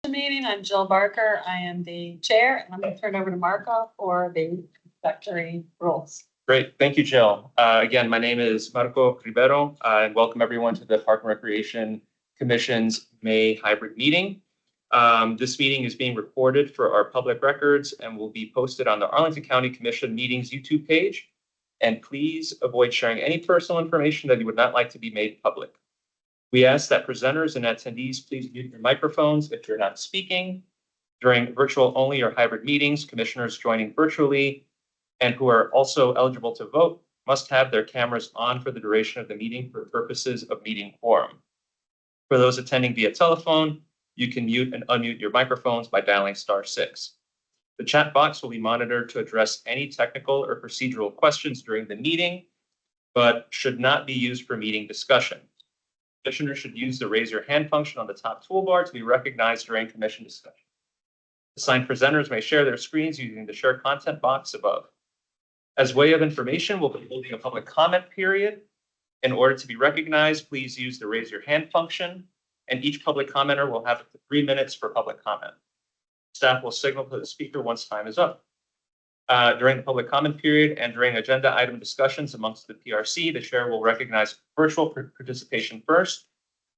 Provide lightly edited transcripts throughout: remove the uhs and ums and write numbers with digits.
Commission meeting. I'm Jill Barker. I am the chair, and I'm going to turn it over to Marco for the introductory rules. Great. Thank you, Jill. Again, my name is Marco Ribeiro, and welcome everyone to the Park and Recreation Commission's May hybrid meeting. This meeting is being recorded for our public records and will be posted on the Arlington County Commission meetings YouTube page. And please avoid sharing any personal information that you would not like to be made public. We ask that presenters and attendees please mute your microphones if you're not speaking. During virtual only or hybrid meetings, commissioners joining virtually and who are also eligible to vote must have their cameras on for the duration of the meeting for purposes of meeting quorum. For those attending via telephone, you can mute and unmute your microphones by dialing *6. The chat box will be monitored to address any technical or procedural questions during the meeting, but should not be used for meeting discussion. Commissioners should use the raise your hand function on the top toolbar to be recognized during commission discussion. Assigned presenters may share their screens using the share content box above. As way of information, we'll be holding a public comment period. In order to be recognized, please use the raise your hand function, and each public commenter will have up to 3 minutes for public comment. Staff will signal to the speaker once time is up. During the public comment period and during agenda item discussions amongst the PRC, the chair will recognize virtual participation first,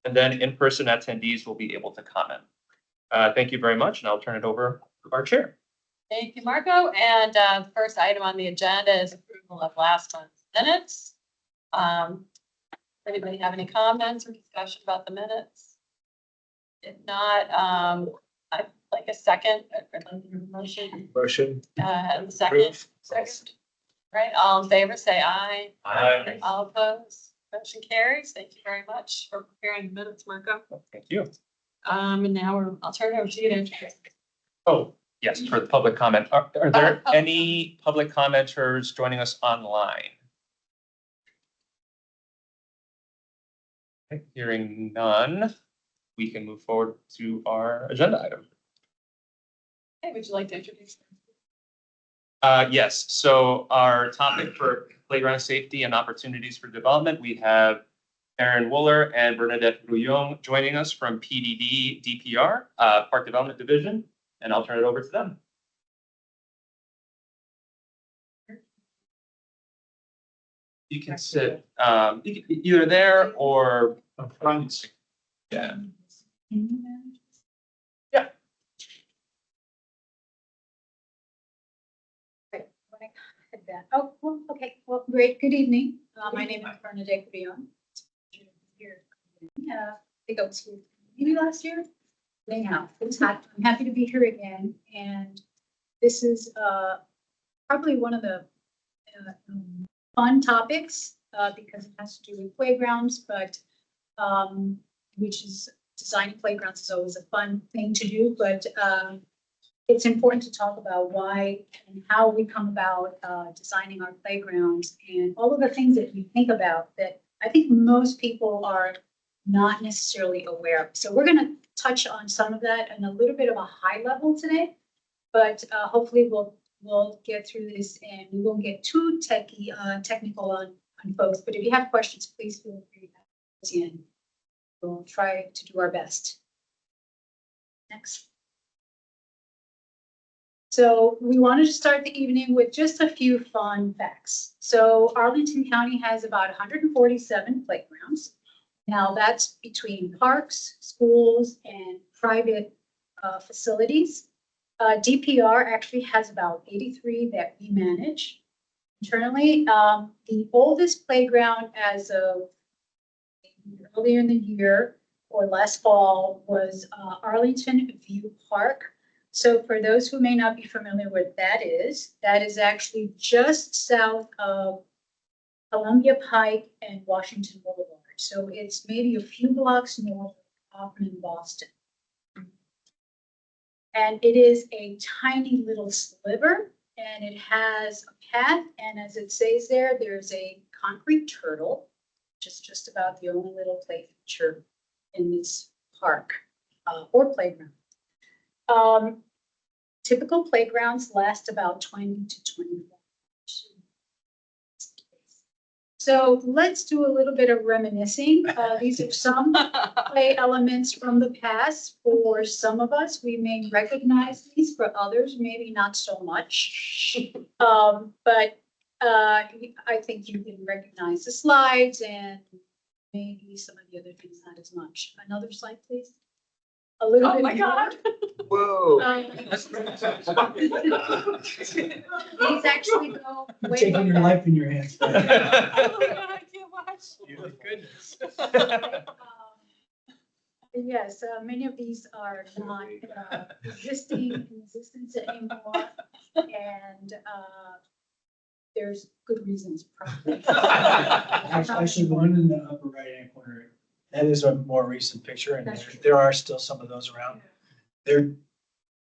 and then in-person attendees will be able to comment. Thank you very much, and I'll turn it over to our chair. Thank you, Marco. And the first item on the agenda is approval of last month's minutes. Anybody have any comments or discussion about the minutes? If not, I'd like a second. Motion. Motion. Second. Second. Right. All in favor, say aye. Aye. All opposed. Motion carries. Thank you very much for preparing the minutes, Marco. Thank you. And now I'll turn it over to you to introduce. Oh, yes, for the public comment. Are there any public commenters joining us online? Okay, hearing none, we can move forward to our agenda item. Hey, would you like to introduce? Yes, so our topic for playground safety and opportunities for development, we have Erin Wooler and Bernadette Brouillon joining us from PDD DPR, Park Development Division, and I'll turn it over to them. You can sit either there or up front. Yeah. Yeah. Oh, well, okay. Well, great. Good evening. My name is Bernadette Brouillon. Here, I think I was here maybe last year. Anyhow, I'm happy to be here again, and this is probably one of the fun topics because it has to do with playgrounds, but which is designing playgrounds is always a fun thing to do, but it's important to talk about why and how we come about designing our playgrounds and all of the things that we think about that I think most people are not necessarily aware of. So we're going to touch on some of that and a little bit of a high level today, but hopefully we'll get through this and we won't get too technical on folks. But if you have questions, please feel free to ask in. We'll try to do our best. Next. So we wanted to start the evening with just a few fun facts. So Arlington County has about 147 playgrounds. Now that's between parks, schools, and private facilities. DPR actually has about 83 that we manage internally. The oldest playground as of earlier in the year or last fall was Arlington View Park. So for those who may not be familiar with that is actually just south of Columbia Pike and Washington Boulevard. So it's maybe a few blocks north of Hoffman, Boston. And it is a tiny little sliver, and it has a path, and as it says there, there's a concrete turtle, which is just about the only little play feature in this park or playground. Typical playgrounds last about 20 to 24 years. So let's do a little bit of reminiscing. These are some play elements from the past. For some of us, we may recognize these, for others, maybe not so much. But I think you can recognize the slides and maybe some of the other things not as much. Another slide, please. A little Oh bit my more. God. Whoa. These actually go You're way taking your back. life in your hands. Oh my God, I can't watch. You goodness. Yes, many of these are not existing in existence anymore, and there's good reasons probably. Actually, the one in the upper right-hand corner, that is a more recent picture, and there are still some of those around. They're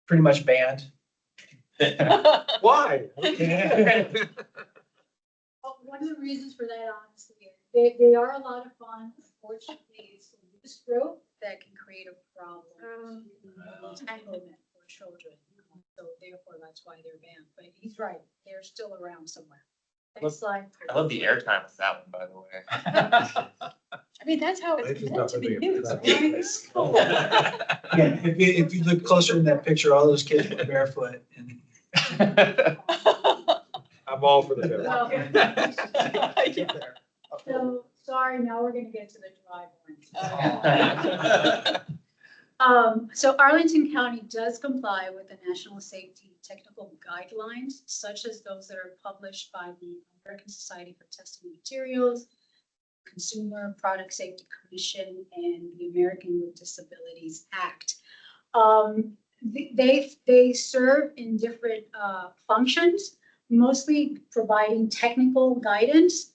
pretty much banned. Why? Well, one of the reasons for that, honestly, they are a lot of fun. Unfortunately, it's the loose growth that can create a problem, entanglement for children. So therefore, that's why they're banned. But he's right, they're still around somewhere. Next slide. I love the airtime with that one, by the way. I mean, that's how Life it's is meant not to be living in used. the right? Yeah, if you look closer in that picture, all those kids were barefoot and. I'm all for the better. Well, Yeah. So, sorry, now we're gonna get to the dry ones. Oh. So Arlington County does comply with the National Safety Technical Guidelines, such as those that are published by the American Society for Testing Materials, Consumer Product Safety Commission, and the American with Disabilities Act. They serve in different functions, mostly providing technical guidance.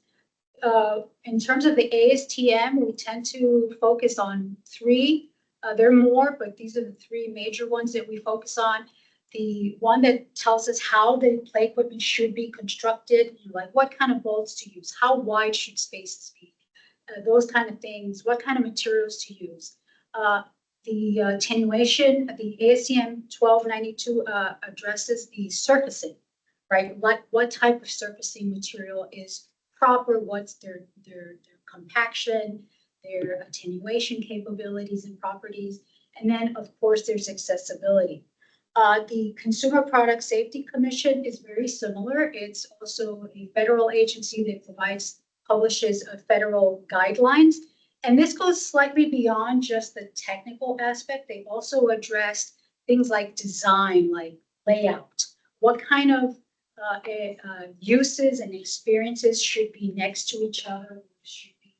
In terms of the ASTM, we tend to focus on three. There are more, but these are the three major ones that we focus on. The one that tells us how the play equipment should be constructed, like what kind of bolts to use, how wide should spaces be, those kind of things, what kind of materials to use. The attenuation, the ASTM 1292 addresses the surfacing, right? What type of surfacing material is proper, what's their compaction, their attenuation capabilities and properties, and then of course there's accessibility. The Consumer Product Safety Commission is very similar. It's also a federal agency that publishes federal guidelines. And this goes slightly beyond just the technical aspect. They also address things like design, like layout. What kind of uses and experiences should be next to each other, should be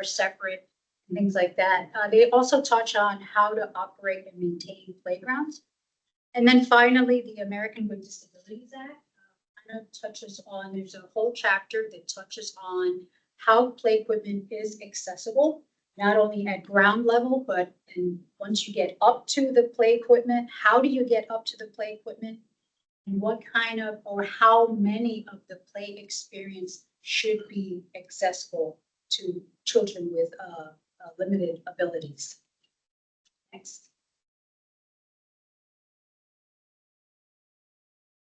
or separate, and things like that. They also touch on how to operate and maintain playgrounds. And then finally, the American with Disabilities Act kind of touches on, there's a whole chapter that touches on how play equipment is accessible, not only at ground level, but once you get up to the play equipment, how do you get up to the play equipment? And what kind of, or how many of the play experience should be accessible to children with limited abilities. Next.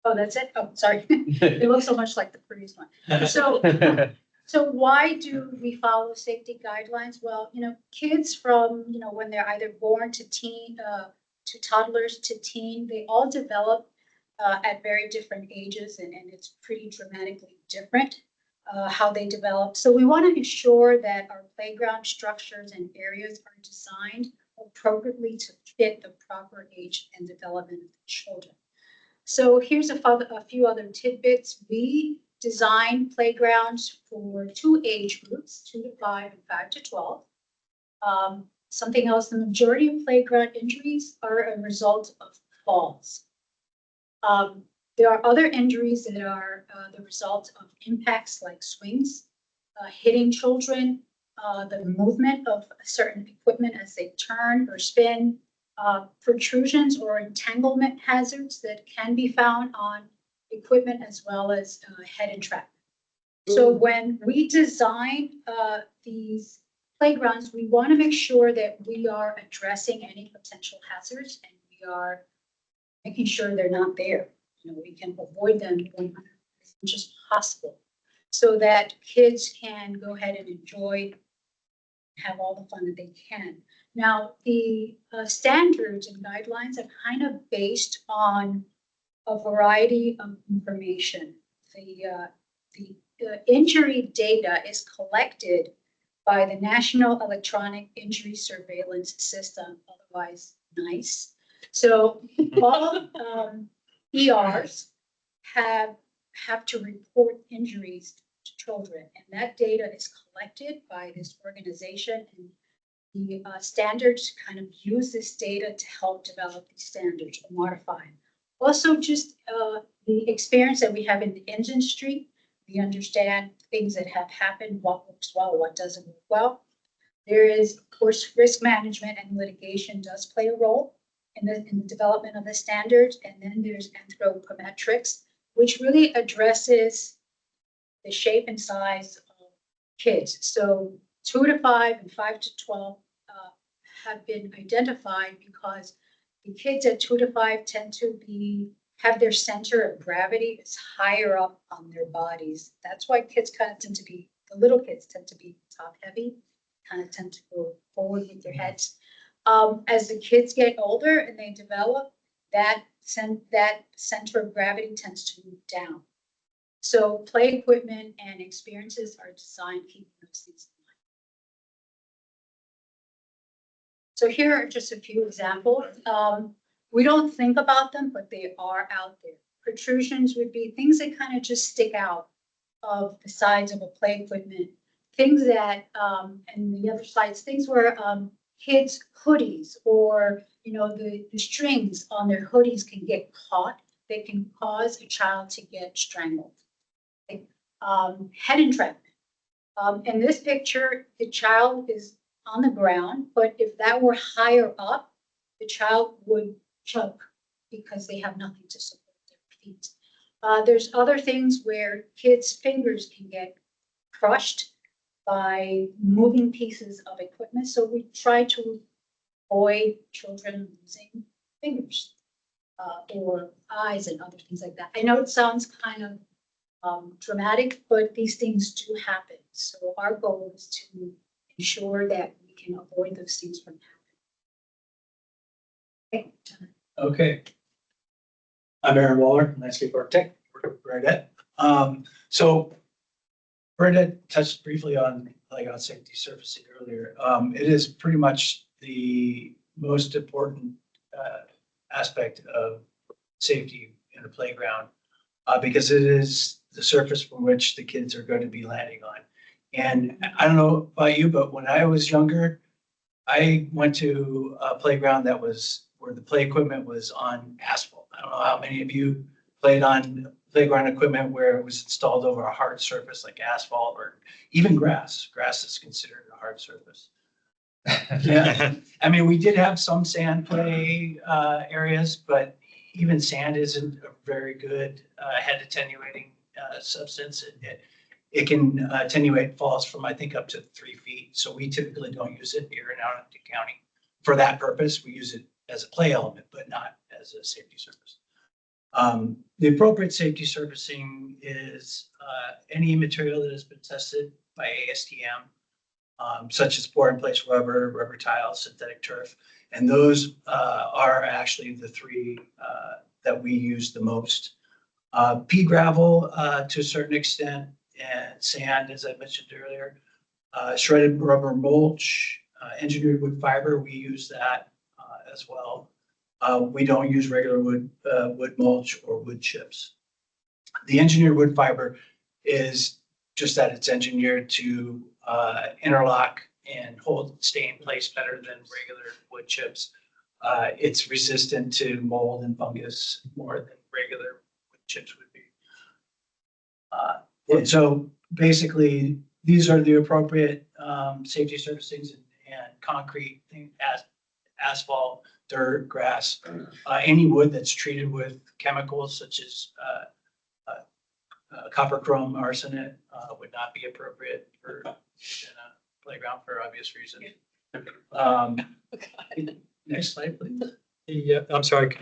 Oh, that's it? Oh, sorry. It looks so much like the previous one. So why do we follow safety guidelines? Well, kids from, when they're either born to teen, to toddlers to teen, they all develop at very different ages, and it's pretty dramatically different how they develop. So we want to ensure that our playground structures and areas are designed appropriately to fit the proper age and development of the children. So here's a few other tidbits. We design playgrounds for two age groups, 2 to 5 and 5 to 12. Something else, the majority of playground injuries are a result of falls. There are other injuries that are the result of impacts like swings, hitting children, the movement of certain equipment as they turn or spin, protrusions or entanglement hazards that can be found on equipment, as well as head entrapment. So when we design these playgrounds, we want to make sure that we are addressing any potential hazards, and we are making sure they're not there. We can avoid them as much as possible. so that kids can go ahead and enjoy, have all the fun that they can. Now, the standards and guidelines are kind of based on a variety of information. The injury data is collected by the National Electronic Injury Surveillance System, otherwise NICE. So all ERs have to report injuries to children, and that data is collected by this organization, and the standards kind of use this data to help develop these standards or modify them. Also, just the experience that we have in the industry, we understand things that have happened, what works well, what doesn't work well. There is, of course, risk management and litigation does play a role in the development of the standards. And then there's anthropometrics, which really addresses the shape and size of kids. So 2 to 5 and 5 to 12 have been identified because the kids at 2 to 5 tend to have their center of gravity is higher up on their bodies. That's why kids kind of tend to be, the little kids tend to be top heavy, kind of tend to go forward with their heads. As the kids get older and they develop, that center of gravity tends to move down. So play equipment and experiences are designed keeping those things in mind. So here are just a few examples. We don't think about them, but they are out there. Protrusions would be things that kind of just stick out of the sides of a play equipment. Things that, and the other sides, things where kids' hoodies or, the strings on their hoodies can get caught. They can cause a child to get strangled. Head entrapment. In this picture, the child is on the ground, but if that were higher up, the child would choke because they have nothing to support their feet. There's other things where kids' fingers can get crushed by moving pieces of equipment. So we try to avoid children losing fingers or eyes and other things like that. I know it sounds kind of dramatic, but these things do happen. So our goal is to ensure that we can avoid those things from happening. Okay. Okay. I'm Aaron Waller, landscape architect, work with Bernadette. So Bernadette touched briefly on playground safety surfacing earlier. It is pretty much the most important aspect of safety in a playground because it is the surface from which the kids are going to be landing on. And I don't know about you, but when I was younger, I went to a playground that was where the play equipment was on asphalt. I don't know how many of you played on playground equipment where it was installed over a hard surface like asphalt or even grass. Grass is considered a hard surface. Yeah, I mean, we did have some sand play areas, but even sand isn't a very good head attenuating substance. It can attenuate falls from, I think, up to 3 feet. So we typically don't use it here in Arlington County for that purpose. We use it as a play element, but not as a safety surface. The appropriate safety surfacing is any material that has been tested by ASTM, such as pour-in-place rubber, rubber tiles, synthetic turf. And those are actually the 3 that we use the most. Pea gravel to a certain extent, and sand, as I mentioned earlier. Shredded rubber mulch, engineered wood fiber, we use that as well. We don't use regular wood mulch or wood chips. The engineered wood fiber is just that it's engineered to interlock and stay in place better than regular wood chips. It's resistant to mold and fungus more than regular wood chips would be. And so basically, these are the appropriate safety surfacings and concrete things, asphalt, dirt, grass, any wood that's treated with chemicals such as copper, chrome, arsenate would not be appropriate for in a playground for obvious reasons. Next slide, please. I'm sorry,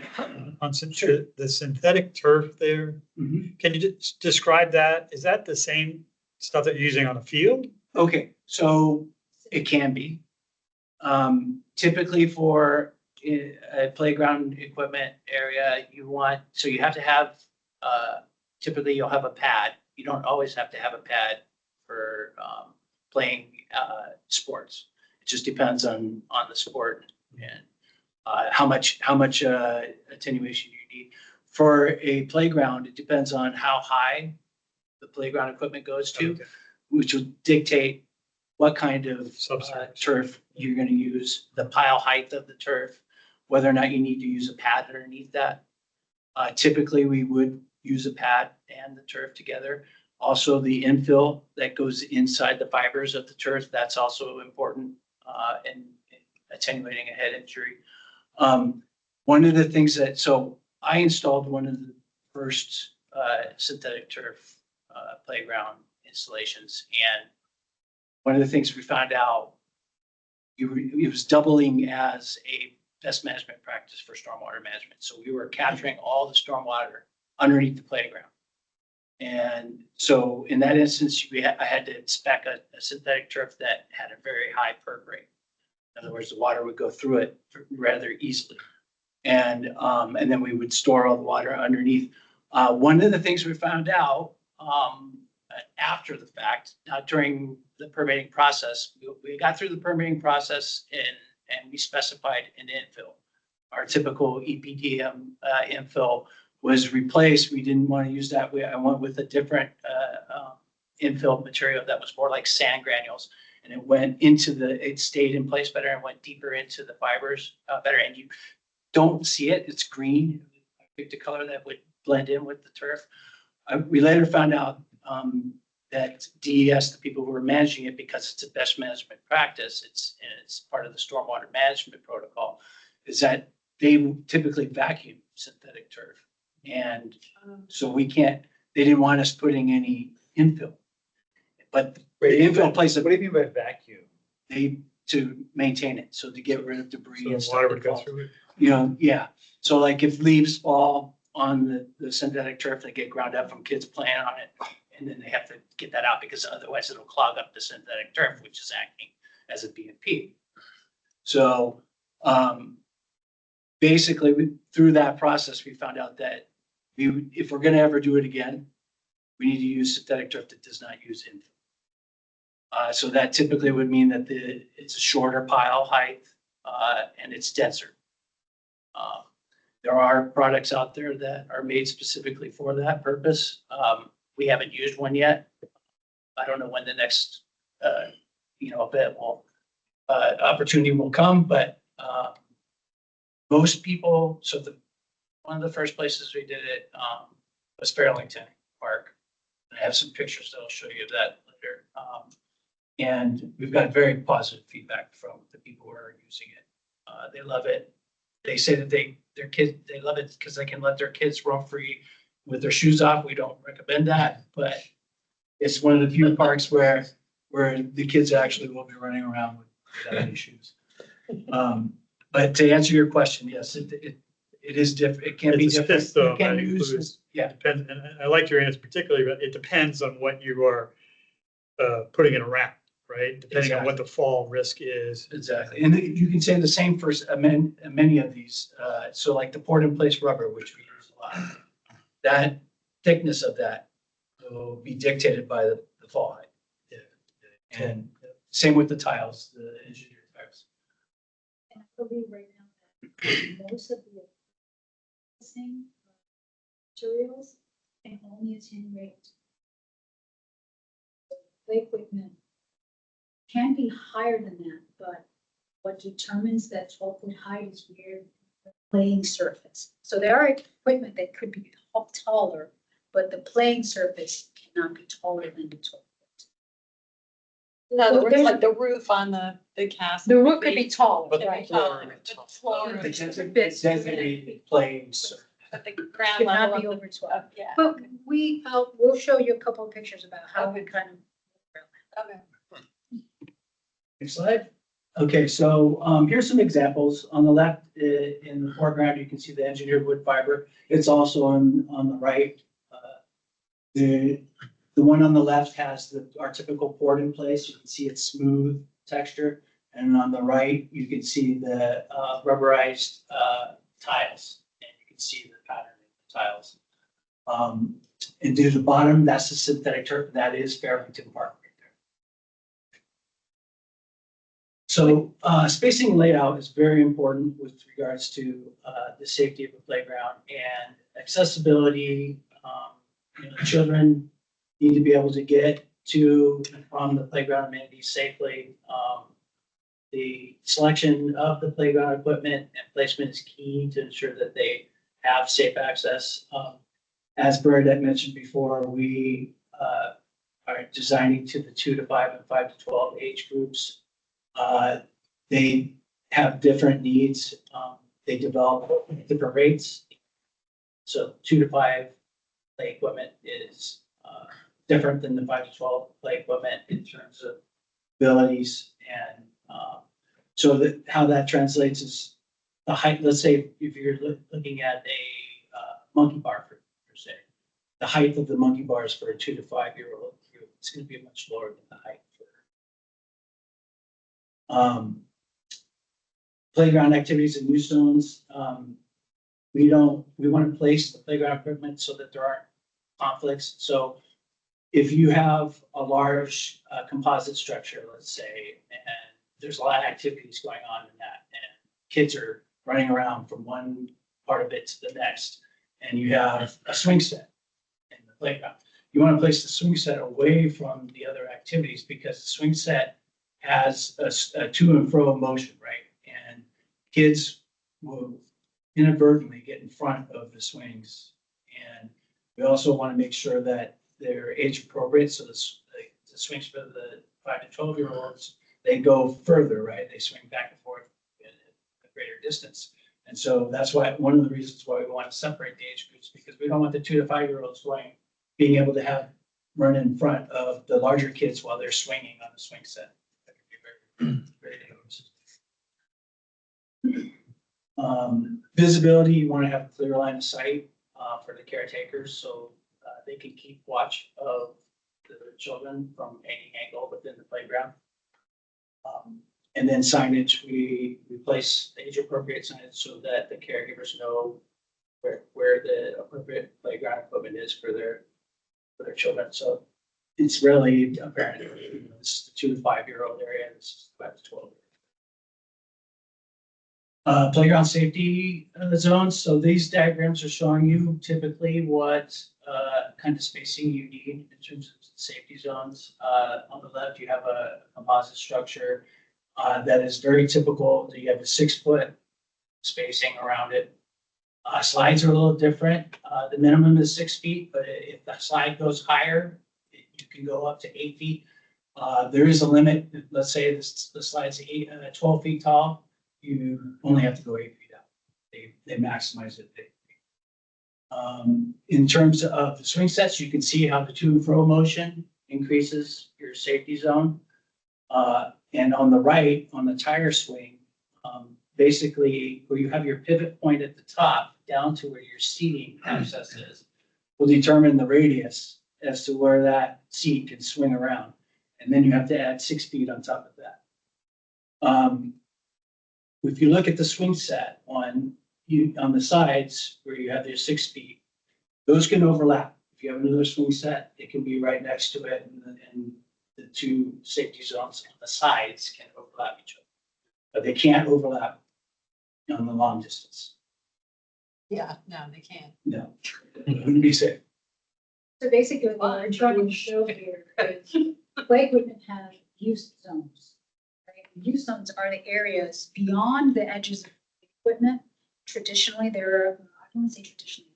on the synthetic turf there, Mhm. can you describe that? Is that the same stuff that you're using on the field? Okay, so it can be. Typically for a playground equipment area, so you have to have, typically you'll have a pad. You don't always have to have a pad for playing sports. It just depends on the sport and how much attenuation you need. For a playground, it depends on how high the playground equipment goes to, Okay. which will dictate what kind of Subsurface. turf you're going to use, the pile height of the turf, whether or not you need to use a pad underneath that. Typically, we would use a pad and the turf together. Also, the infill that goes inside the fibers of the turf, that's also important in attenuating a head injury. One of the things so I installed one of the first synthetic turf playground installations, and one of the things we found out, it was doubling as a best management practice for stormwater management. So we were capturing all the stormwater underneath the playground. And so in that instance, I had to spec a synthetic turf that had a very high perk rate. In other words, the water would go through it rather easily. And then we would store all the water underneath. One of the things we found out after the fact, not during the permitting process, we got through the permitting process and we specified an infill. Our typical EPDM infill was replaced. We didn't want to use that. I went with a different infill material that was more like sand granules, and it stayed in place better and went deeper into the fibers better. And you don't see it. It's green. I picked a color that would blend in with the turf. We later found out that DES, the people who were managing it, because it's a best management practice, it's part of the stormwater management protocol, is that they typically vacuum synthetic turf. And so they didn't want us putting any infill. But the infill plays What do you mean by vacuum? to maintain it, so to get rid of debris So and the stuff. water that would go falls. through it? Yeah. So like if leaves fall on the synthetic turf, they get ground up from kids playing on it. And then they have to get that out because otherwise it'll clog up the synthetic turf, which is acting as a BMP. So basically through that process, we found out that if we're going to ever do it again, we need to use synthetic turf that does not use infill. So that typically would mean that it's a shorter pile height and it's denser. There are products out there that are made specifically for that purpose. We haven't used one yet. I don't know when the next, opportunity will come, but most people, one of the first places we did it was Arlington Park. I have some pictures that I'll show you of that later. And we've got very positive feedback from the people who are using it. They love it. They say that they love it because they can let their kids roam free with their shoes off. We don't recommend that, but it's one of the few parks where the kids actually will be running around without any shoes. But to answer your question, yes, it is different. It can be It's different. just, though, You can that use includes- this- yeah. Depends, and I like your answer particularly, but it depends on what you are putting it around, right? Depending on what the fall risk is. Exactly. And you can say the same for many of these. So like the poured in place rubber, which we use a lot, that thickness of that will be dictated by the fall height. Yeah. And same with the tiles, the engineered tiles. And I believe right now that most of the same materials can only attenuate the equipment. Can be higher than that, but what determines that 12-foot height is where the playing surface. So there are equipment that could be taller, but the playing surface cannot be taller than the 12 foot. In other Well, words, there's- like the roof on the castle. The roof could be taller, Could be right? taller, but the floor, The bit- designated playing surface. but the ground Should level not of be the, over 12. yeah. But we'll show you a couple of pictures about how we kind of. Okay. Next slide. Okay, so here's some examples. On the left, in the foreground, you can see the engineered wood fiber. It's also on the right. The one on the left has our typical port in place. You can see it's smooth texture. And on the right, you can see the rubberized tiles. And you can see the pattern of the tiles. And to the bottom, that's the synthetic turf. That is Arlington Park right there. So spacing and layout is very important with regards to the safety of the playground and accessibility. Children need to be able to get to and from the playground amenities safely. The selection of the playground equipment and placement is key to ensure that they have safe access. As Bernadette mentioned before, we are designing to the 2 to 5 and 5 to 12 age groups. They have different needs. They develop at different rates. So 2 to 5 play equipment is different than the 5 to 12 play equipment in terms of abilities. And so that how that translates is the height. Let's say if you're looking at a monkey bar per se, the height of the monkey bars for a 2 to 5 year old, it's going to be much lower than the height for playground activities and use zones. We want to place the playground equipment so that there aren't conflicts. So if you have a large composite structure, let's say, and there's a lot of activities going on in that, and kids are running around from one part of it to the next, and you have a swing set in the playground, you want to place the swing set away from the other activities because the swing set has a to and fro motion, right? And kids will inadvertently get in front of the swings. And we also want to make sure that they're age appropriate. So the swings for the 5 to 12-year-olds, they go further, right? They swing back and forth at a greater distance. And so that's why one of the reasons why we want to separate the age groups, because we don't want the 2 to 5-year-olds being able to run in front of the larger kids while they're swinging on the swing set. That could be very dangerous. Visibility, you want to have a clear line of sight for the caretakers so they can keep watch of the children from any angle within the playground. And then signage, we place age appropriate signage so that the caregivers know where the appropriate playground equipment is for their children. So it's really apparent, this is the 2 to 5-year-old area, this is the 5 to 12. Playground safety zones. So these diagrams are showing you typically what kind of spacing you need in terms of safety zones. On the left, you have a composite structure that is very typical. You have a 6-foot spacing around it. Slides are a little different. The minimum is 6 feet, but if the slide goes higher, you can go up to 8 feet. There is a limit. Let's say the slide's 12 feet tall. You only have to go 8 feet out. They maximize it. In terms of the swing sets, you can see how the to and fro motion increases your safety zone. And on the right, on the tire swing, basically where you have your pivot point at the top down to where your seating access is, will determine the radius as to where that seat can swing around. And then you have to add 6 feet on top of that. If you look at the swing set on the sides where you have your 6 feet, those can overlap. If you have another swing set, it can be right next to it, and the two safety zones on the sides can overlap each other, but they can't overlap on the long distance. Yeah, no, they can't. No, it wouldn't be safe. So basically, what we're trying to show here is play equipment have use zones. Right? Use zones are the areas beyond the edges of equipment. Traditionally, there are, I don't want to say traditionally,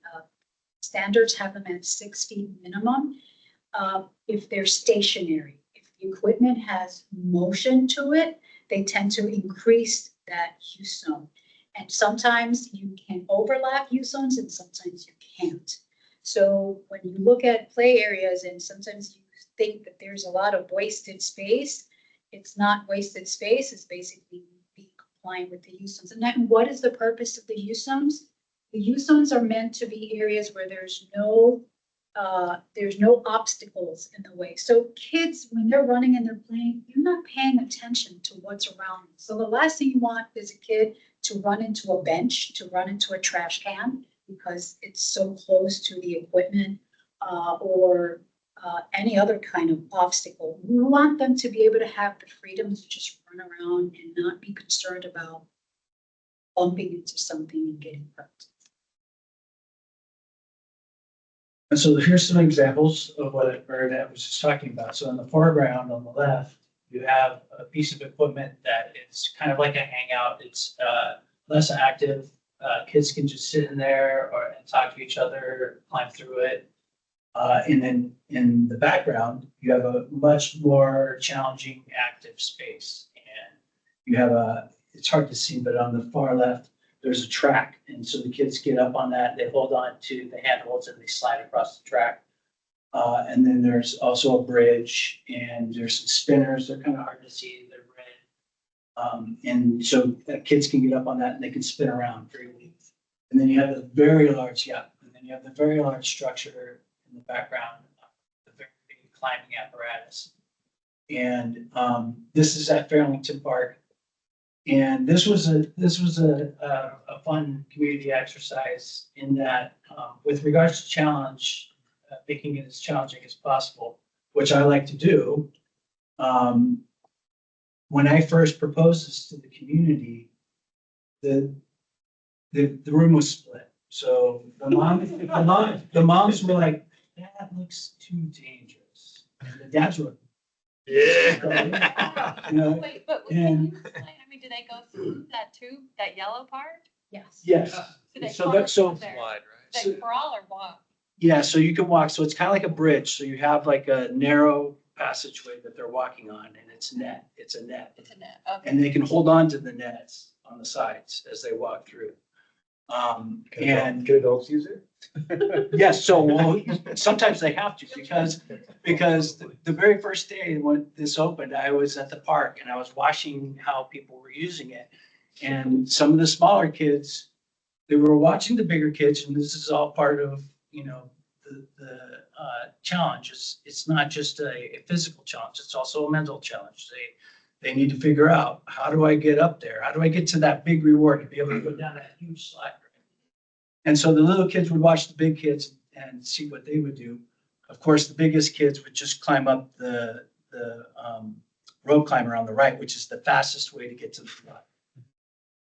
standards have them at 6 feet minimum. If they're stationary, if the equipment has motion to it, they tend to increase that use zone. And sometimes you can overlap use zones and sometimes you can't. So when you look at play areas and sometimes you think that there's a lot of wasted space, it's not wasted space, it's basically being compliant with the use zones. And then what is the purpose of the use zones? The use zones are meant to be areas where there's no There's no obstacles in the way. So kids, when they're running and they're playing, you're not paying attention to what's around them. So the last thing you want is a kid to run into a bench, to run into a trash can, because it's so close to the equipment, or any other kind of obstacle. We want them to be able to have the freedom to just run around and not be concerned about bumping into something and getting hurt. And so here's some examples of what Bernadette was just talking about. So in the foreground on the left, you have a piece of equipment that is kind of like a hangout. It's less active. Kids can just sit in there and talk to each other, climb through it. And then in the background, you have a much more challenging active space. And you have it's hard to see, but on the far left, there's a track. And so the kids get up on that, they hold on to the handholds and they slide across the track. And then there's also a bridge and there's some spinners. They're kind of hard to see. They're red. And so kids can get up on that and they can spin around freely. And then you have the very large, and then you have the very large structure in the background, the very big climbing apparatus. And this is at Arlington Park. And this was a fun community exercise in that, with regards to challenge, making it as challenging as possible, which I like to do. When I first proposed this to the community, the room was split. So the moms were like, "That looks too dangerous," and the dads were, Yeah. you know, Wait, but and- can you explain, I mean, do they go through that tube, that yellow part? Yes. yes. Do they So crawl that so. through there? Slide, right? They crawl or walk? Yeah, so you can walk, so it's kind of like a bridge, so you have like a narrow passageway that they're walking on, and it's a net. It's a net, okay. And they can hold on to the nets on the sides as they walk through. And Can adults use it? yes, so well, sometimes they have to, because the very first day when this opened, I was at the park and I was watching how people were using it. And some of the smaller kids, they were watching the bigger kids, and this is all part of, the challenge. It's not just a physical challenge, it's also a mental challenge. They need to figure out, how do I get up there? How do I get to that big reward to be able to go down that huge slide? And so the little kids would watch the big kids and see what they would do. Of course, the biggest kids would just climb up the rope climber on the right, which is the fastest way to get to the front.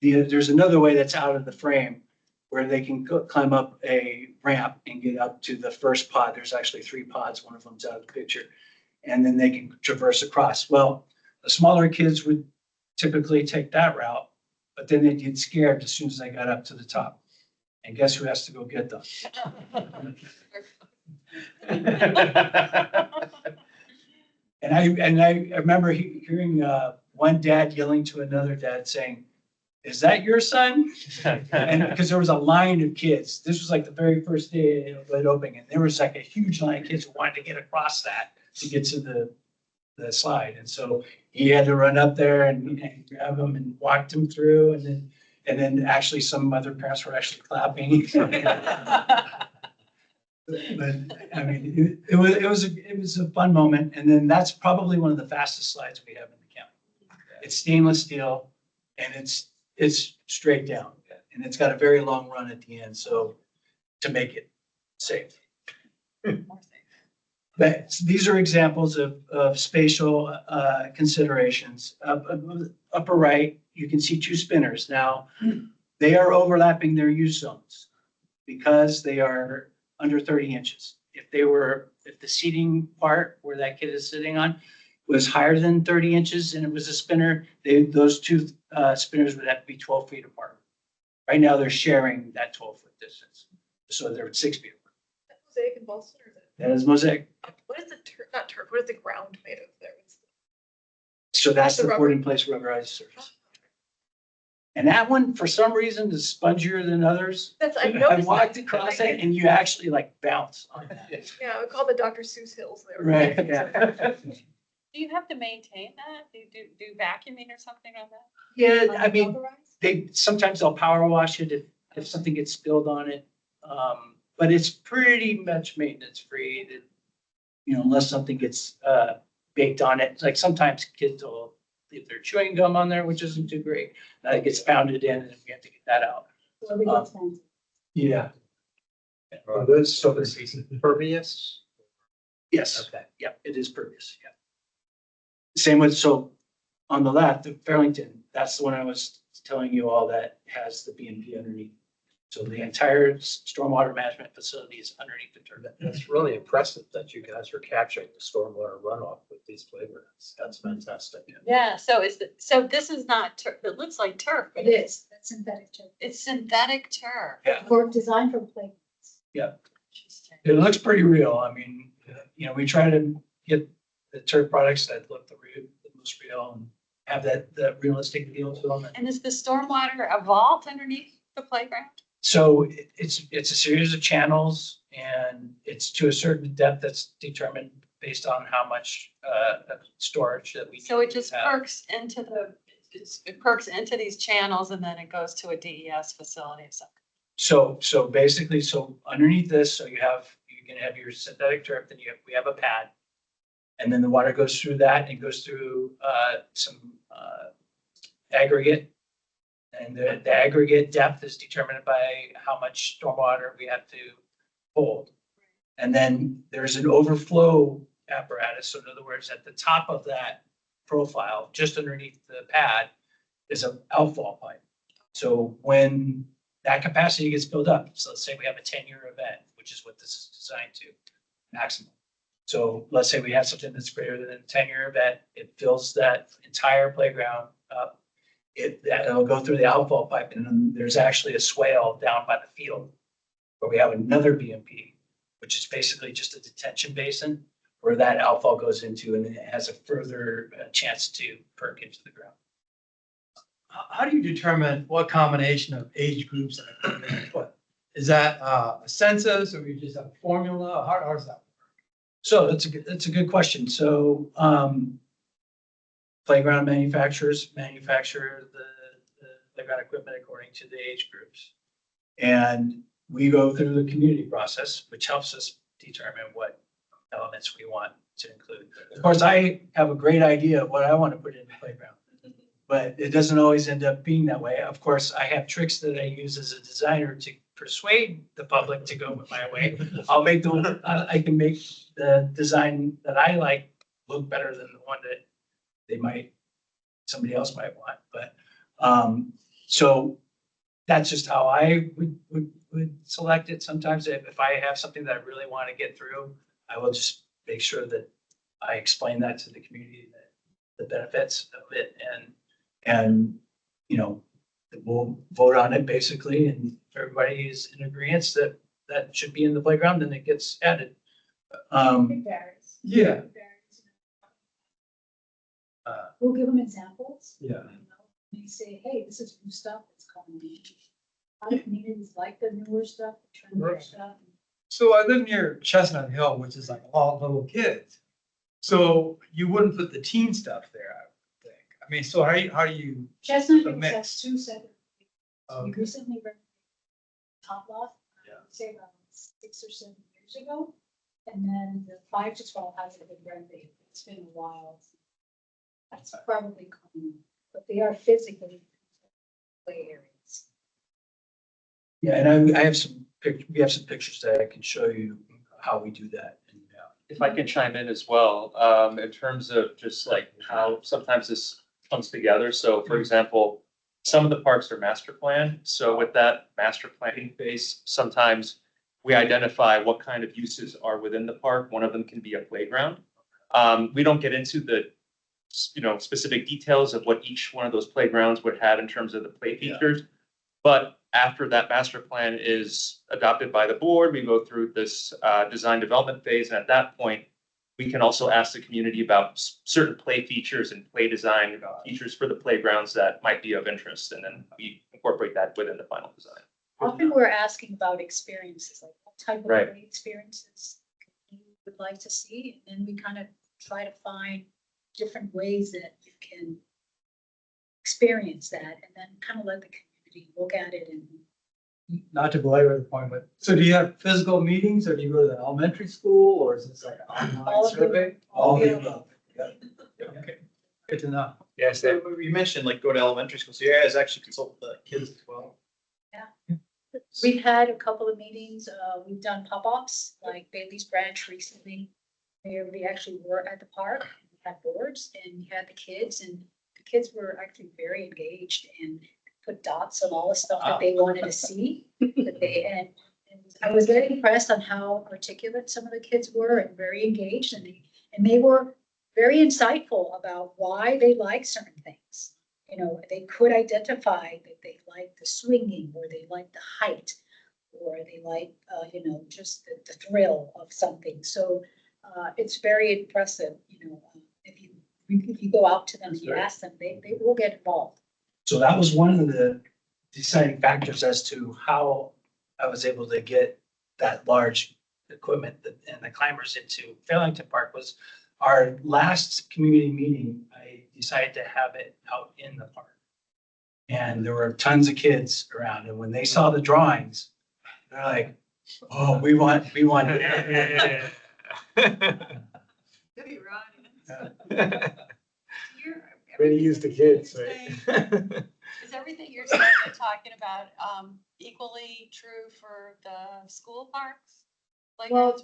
There's another way that's out of the frame where they can climb up a ramp and get up to the first pod. There's actually 3 pods. One of them's out of the picture. And then they can traverse across. Well, the smaller kids would typically take that route, but then they'd get scared as soon as they got up to the top. And guess who has to go get them? And I remember hearing one dad yelling to another dad saying, "Is that your son?" And because there was a line of kids. This was like the very first day of it opening, and there was like a huge line of kids who wanted to get across that to get to the slide. And so he had to run up there and grab them and walked them through, and then actually some other parents were actually clapping. But I mean, it was a fun moment. And then that's probably one of the fastest slides we have in the county. It's stainless steel and it's straight down, and it's got a very long run at the end. So to make it safe. But these are examples of spatial considerations. Upper right, you can see 2 spinners. Now, they are overlapping their use zones because they are under 30 inches. If the seating part where that kid is sitting on was higher than 30 inches and it was a spinner, those 2 spinners would have to be 12 feet apart. Right now, they're sharing that 12-foot distance. So they're 6 feet apart. Mosaic and Boston, or is it? That is mosaic. What is the not turf? What is the ground made of there? So that's The the rubber. poured in place rubberized surface. And that one, for some reason, is spongier than others. That's I've I noticed. walked that. across it and you actually like bounce on that. Yeah, we call the Dr. Seuss hills there. Right, yeah. Do you have to maintain that? Do you do vacuuming or something on that? Yeah, I mean, Rubberized? sometimes they'll power wash it if something gets spilled on it. but it's pretty much maintenance free. That, unless something gets baked on it. Like sometimes kids will leave their chewing gum on there, which isn't too great. It gets pounded in, and we have to get that out. Well, we get time. Yeah. So this is impervious? Yes. Okay. Yeah, it is pervious. Yeah. Same with, so on the left, the Arlington, that's the one I was telling you all that has the BMP underneath. So the entire stormwater management facility is underneath the turbine. That's really impressive that you guys are capturing the stormwater runoff with these playgrounds. That's fantastic. Yeah, so so this is not turf, it looks like turf, but It is, that's synthetic turf. it's synthetic turf. Yeah. For design for playgrounds. Interesting. It looks pretty real. I mean, we try to get the turf products that look the most real and have that realistic feel to them. And is the stormwater evolved underneath the playground? So it's a series of channels, and it's to a certain depth that's determined based on how much storage that we. So it just have. perks into it perks into these channels and then it goes to a DES facility or something. So basically, underneath this, you're gonna have your synthetic turf, then we have a pad. And then the water goes through that and goes through some aggregate. And the aggregate depth is determined by how much stormwater we have to hold. And then there's an overflow apparatus. So in other words, at the top of that profile, just underneath the pad, is an outfall pipe. So when that capacity gets filled up, so let's say we have a 10-year event, which is what this is designed to, maximum. So let's say we have something that's greater than a 10-year event, it fills that entire playground up. It'll go through the outfall pipe, and then there's actually a swale down by the field where we have another BMP, which is basically just a detention basin where that outfall goes into, and it has a further chance to perk into the ground. How do you determine what combination of age groups and equipment you put? Is that a census, or you just have a formula? How does that? So that's a good question. So playground manufacturers manufacture the playground equipment according to the age groups. And we go through the community process, which helps us determine what elements we want to include. Of course, I have a great idea of what I want to put in the playground, but it doesn't always end up being that way. Of course, I have tricks that I use as a designer to persuade the public to go my way. I can make the design that I like look better than the one that somebody else might want. But so that's just how I would select it. Sometimes if I have something that I really want to get through, I will just make sure that I explain that to the community, that the benefits of it, and we'll vote on it basically, and if everybody is in agreement that should be in the playground, then it gets added. It varies. Yeah. It varies. We'll give them examples. Yeah. They say, hey, this is new stuff that's coming in. A lot of communities like the newer stuff, the trendier Right. stuff. So I live near Chestnut Hill, which is like all little kids. So you wouldn't put the teen stuff there, I would think. I mean, so how do you? Chestnut The Hill mix. has two separate. We Okay. recently read Top Loft, I Yeah. would say about 6 or 7 years ago. And then the 5 to 12 hasn't been renovated. It's been a while. That's probably common, but they are physically play areas. Yeah, and we have some pictures that I can show you how we do that. And, If I can chime in as well, in terms of just like how sometimes this comes together. So for example, some of the parks are master planned. So with that master planning phase, sometimes we identify what kind of uses are within the park. One of them can be a playground. We don't get into the specific details of what each one of those playgrounds would have in terms of the play features. But after that master plan is adopted by the board, we go through this design development phase. And at that point, we can also ask the community about certain play features and play design features for the playgrounds that might be of interest. And then we incorporate that within the final design. Often we're asking about experiences, like what type of Right. play experiences you would like to see, and then we kind of try to find different ways that you can experience that, and then kind of let the community look at it and not to belabor the point, but so do you have physical meetings or do you go to the elementary school or is this like an All online of the- survey? All of the above. Okay, good to know. Yeah, so you mentioned like go to elementary school, so you guys actually consult the kids as well. We've had a couple of meetings, we've done pop-ups, like Bailey's Branch recently, where we actually were at the park, we had boards, and we had the kids, and the kids were actually very engaged and put dots on all the stuff that they wanted to see, that they, and I was very impressed on how articulate some of the kids were and very engaged, and they were very insightful about why they like certain things. You know, they could identify that they like the swinging, or they like the height, or they like, you know, just the thrill of something. So it's very impressive, you know, if you go out to them and you ask them, they will get involved. So that was one of the deciding factors as to how I was able to get that large equipment and the climbers into Fairlington Park was our last community meeting. I decided to have it out in the park. And there were tons of kids around, and when they saw the drawings, they're like, oh, we want it. Way to use the kids, right? Is everything you're saying and talking about equally true for the school parks? Like, Well,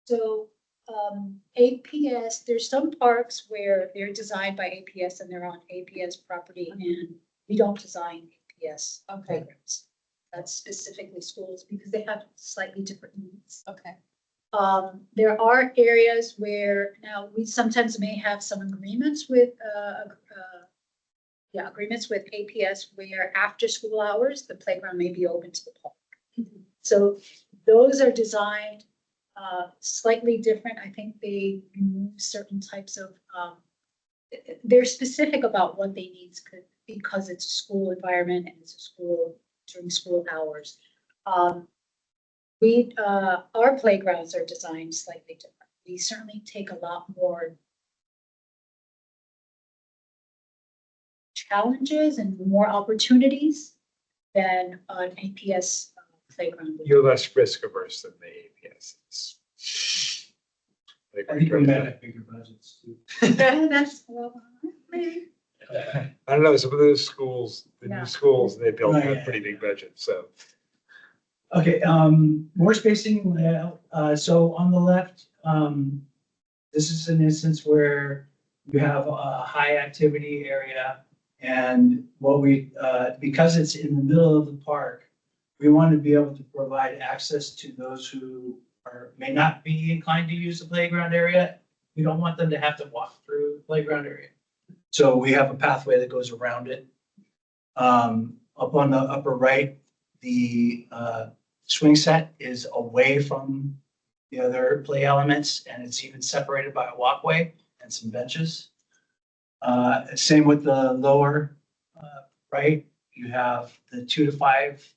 so APS, there's some parks where they're designed by APS and they're on APS property, and we don't design APS okay, playgrounds. That's specifically schools because they have slightly different needs. okay. There are areas where now we sometimes may have some agreements with, agreements with APS where after school hours, the playground may be open to the public. So those are designed slightly different. I think they remove certain types of, they're specific about what they need because it's a school environment and it's a school during school hours. Our playgrounds are designed slightly different. We certainly take a lot more challenges and more opportunities than an APS playground. You're less risk averse than the APS. I think we might have bigger budgets too. That's, well, maybe. I don't know, some of those schools, the Yeah. new schools, they built Oh, have yeah. pretty big budgets, so. Okay, more spacing layout. So on the left, this is an instance where you have a high activity area. And what we, because it's in the middle of the park, we want to be able to provide access to those who may not be inclined to use the playground area. We don't want them to have to walk through the playground area. So we have a pathway that goes around it. Up on the upper right, the swing set is away from the other play elements, and it's even separated by a walkway and some benches. Same with the lower right. You have the 2 to 5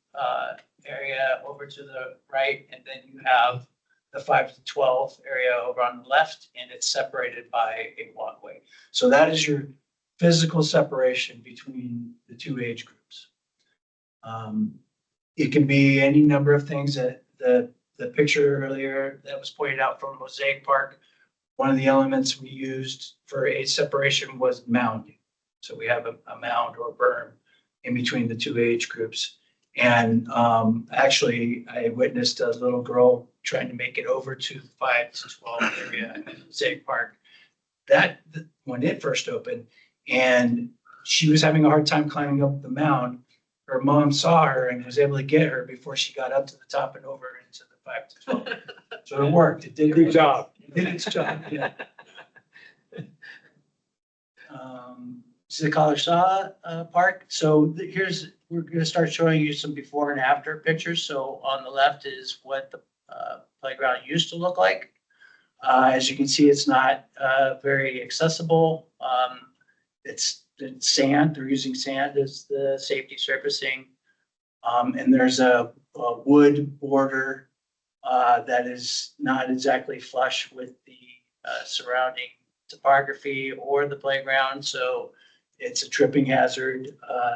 area over to the right, and then you have the 5 to 12 area over on the left, and it's separated by a walkway. So that is your physical separation between the two age groups. It can be any number of things. That the picture earlier that was pointed out from Mosaic Park, one of the elements we used for age separation was mounding. So we have a mound or berm in between the two age groups. And actually, I witnessed a little girl trying to make it over to the 5 to 12 area at Mosaic Park. That when it first opened, and she was having a hard time climbing up the mound. Her mom saw her and was able to get her before she got up to the top and over into the 5 to 12. So it worked. It did. Good job. It did its job. Yeah. This is the Colorado Park. So we're going to start showing you some before and after pictures. So on the left is what the playground used to look like. As you can see, it's not very accessible. It's sand. They're using sand as the safety surfacing. And there's a wood border that is not exactly flush with the surrounding topography or the playground. So it's a tripping hazard.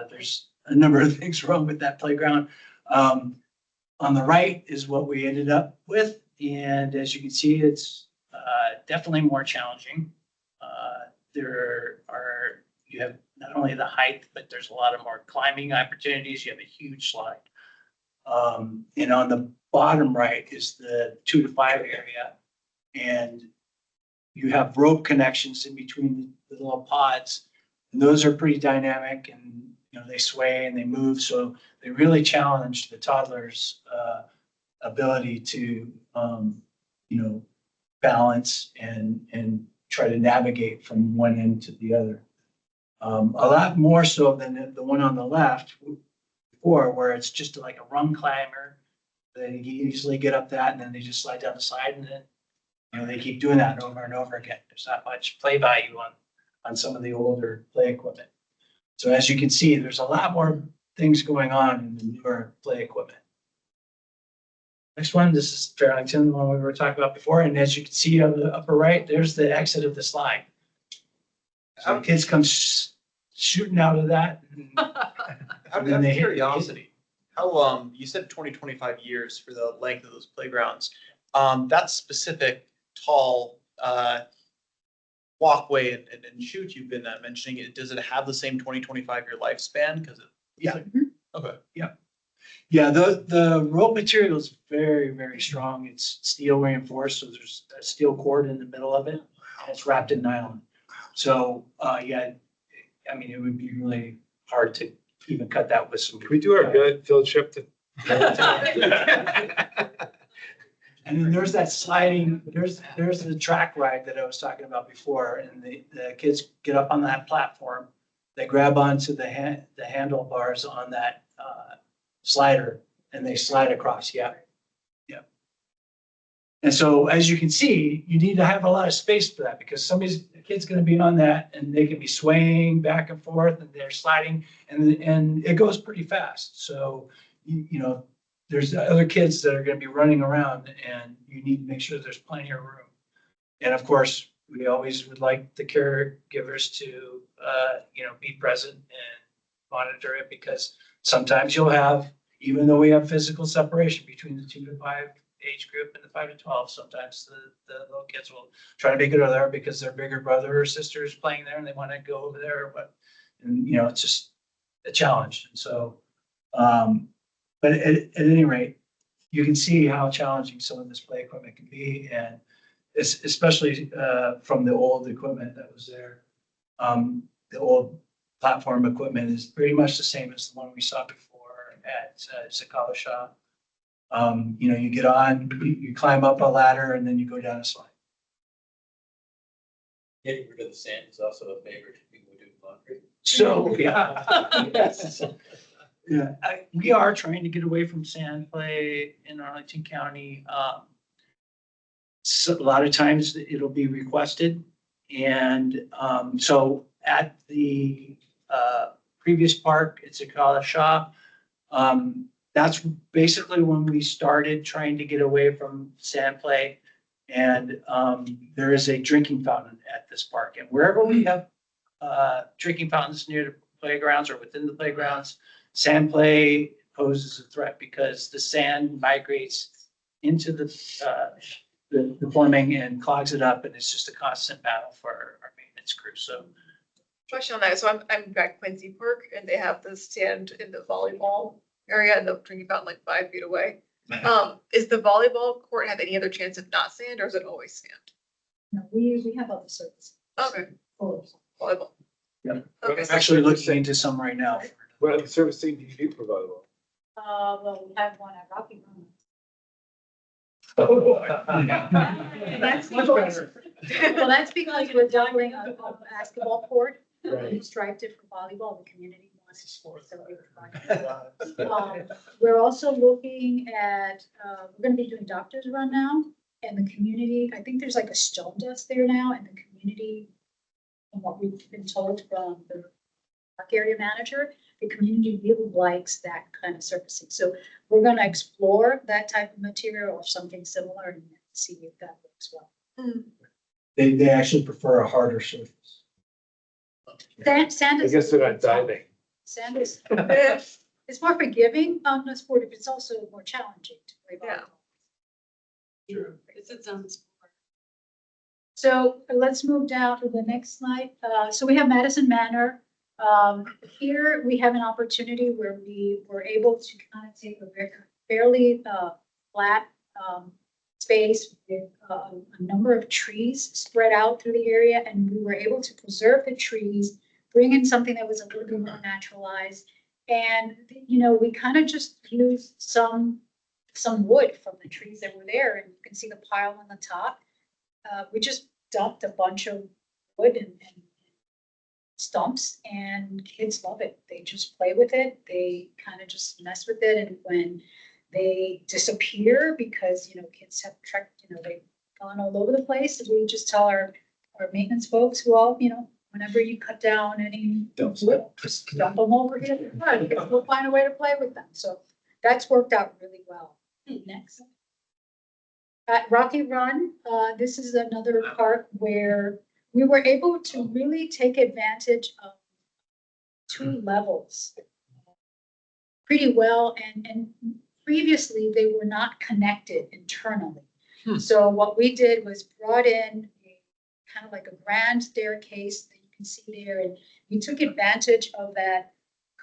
There's a number of things wrong with that playground. On the right is what we ended up with, and as you can see, it's definitely more challenging. You have not only the height, but there's a lot of more climbing opportunities. You have a huge slide. And on the bottom right is the 2 to 5 area, and you have rope connections in between the little pods, and those are pretty dynamic, and they sway and they move, so they really challenge the toddlers' ability to balance and try to navigate from one end to the other. A lot more so than the one on the left before, where it's just like a rung climber. They easily get up that, and then they just slide down the side, and then they keep doing that over and over again. There's not much play value on some of the older play equipment. So as you can see, there's a lot more things going on in the newer play equipment. Next one, this is Arlington, the one we were talking about before. And as you can see on the upper right, there's the exit of the slide. So kids come shooting out of that. Out of curiosity, how, you said 20-25 years for the length of those playgrounds. That specific tall walkway and chute you've been mentioning, does it have the same 20-25 year lifespan? Because Yeah. Okay. Yeah, the rope material is very, very strong. It's steel reinforced, so there's a steel cord in the middle of it, and it's wrapped in nylon. So, yeah, I mean, it would be really hard to even cut that with some. Can we do our field trip to? And then there's that sliding, there's the track ride that I was talking about before, and the kids get up on that platform. They grab onto the handlebars on that slider, and they slide across. Yeah. And so, as you can see, you need to have a lot of space for that, because the kid's going to be on that, and they can be swaying back and forth, and they're sliding, and it goes pretty fast. So, there's other kids that are going to be running around, and you need to make sure there's plenty of room. And of course, we always would like the caregivers to, be present and monitor it, because sometimes you'll have, even though we have physical separation between the 2 to 5 age group and the 5 to 12, sometimes the little kids will try to make it over there because their bigger brother or sister is playing there and they want to go over there. And it's just a challenge. And so, but at any rate, you can see how challenging some of this play equipment can be, and especially from the old equipment that was there. The old platform equipment is pretty much the same as the one we saw before at Sakala Shah. You get on, you climb up a ladder, and then you go down a slide. Getting rid of the sand is also a favorite if people do laundry. So, yeah. Yes. Yeah, we are trying to get away from sand play in Arlington County. So a lot of times it'll be requested. And so at the previous park, it's a Sakala Shah. That's basically when we started trying to get away from sand play. And there is a drinking fountain at this park. And wherever we have drinking fountains near the playgrounds or within the playgrounds, sand play poses a threat, because the sand migrates into the plumbing and clogs it up, and it's just a constant battle for our maintenance crew. So, Question on that. So I'm back Quincy Park, and they have the stand in the volleyball area and the drinking fountain like 5 feet away. Is the volleyball court have any other chance of not sand, or is it always sand? No, we have other services. Okay, volleyball. yeah, Okay. we're actually looking into some right now. What other servicing do you do for volleyball? Well, we have one at Rocky Run. Oh, That's much better. Well, that's because we're doubling a basketball court. Right. We striped it for volleyball, the community wants to sport. We're also looking at, we're gonna be doing doctor's run now, and the community, I think there's like a stone dust there now, and the community, from what we've been told from the park area manager, the community really likes that kind of surfacing. So we're gonna explore that type of material or something similar and see if that works well. They actually prefer a harder surface. Sand I is. guess they're not diving. Sand is, it's more forgiving on the sport, but it's also more challenging to play Yeah. volleyball. Sure. It's its own sport. So let's move down to the next slide. So we have Madison Manor. Here we have an opportunity where we were able to kind of take a fairly flat space with a number of trees spread out through the area, and we were able to preserve the trees, bring in something that was a little bit more naturalized. And, you know, we kind of just used some wood from the trees that were there, and you can see the pile on the top. We just dumped a bunch of wood and stumps, and kids love it. They just play with it. They kind of just mess with it. And when they disappear, because, you know, kids have trekked, you know, they've gone all over the place, we just tell our maintenance folks who all, you know, whenever you cut down any wood, just dump them over here, because we'll find a way to play with them. So that's worked out really well. Next. At Rocky Run, this is another park where we were able to really take advantage of two levels pretty well, and previously they were not connected internally. So what we did was brought in kind of like a grand staircase that you can see there, and we took advantage of that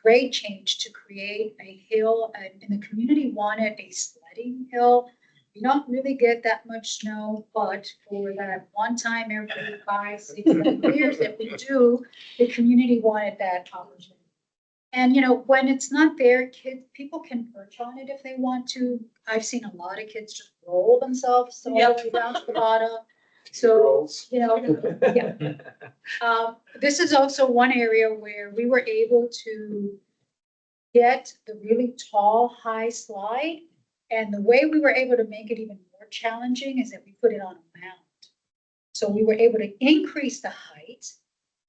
grade change to create a hill, and the community wanted a sledding hill. We don't really get that much snow, but for that one time every 5, 6, 7 years that we do, the community wanted that opportunity. And, you know, when it's not there, people can perch on it if they want to. I've seen a lot of kids just roll themselves all the way down to the bottom. So, you know, yeah. This is also one area where we were able to get the really tall, high slide. And the way we were able to make it even more challenging is that we put it on a mound. So we were able to increase the height,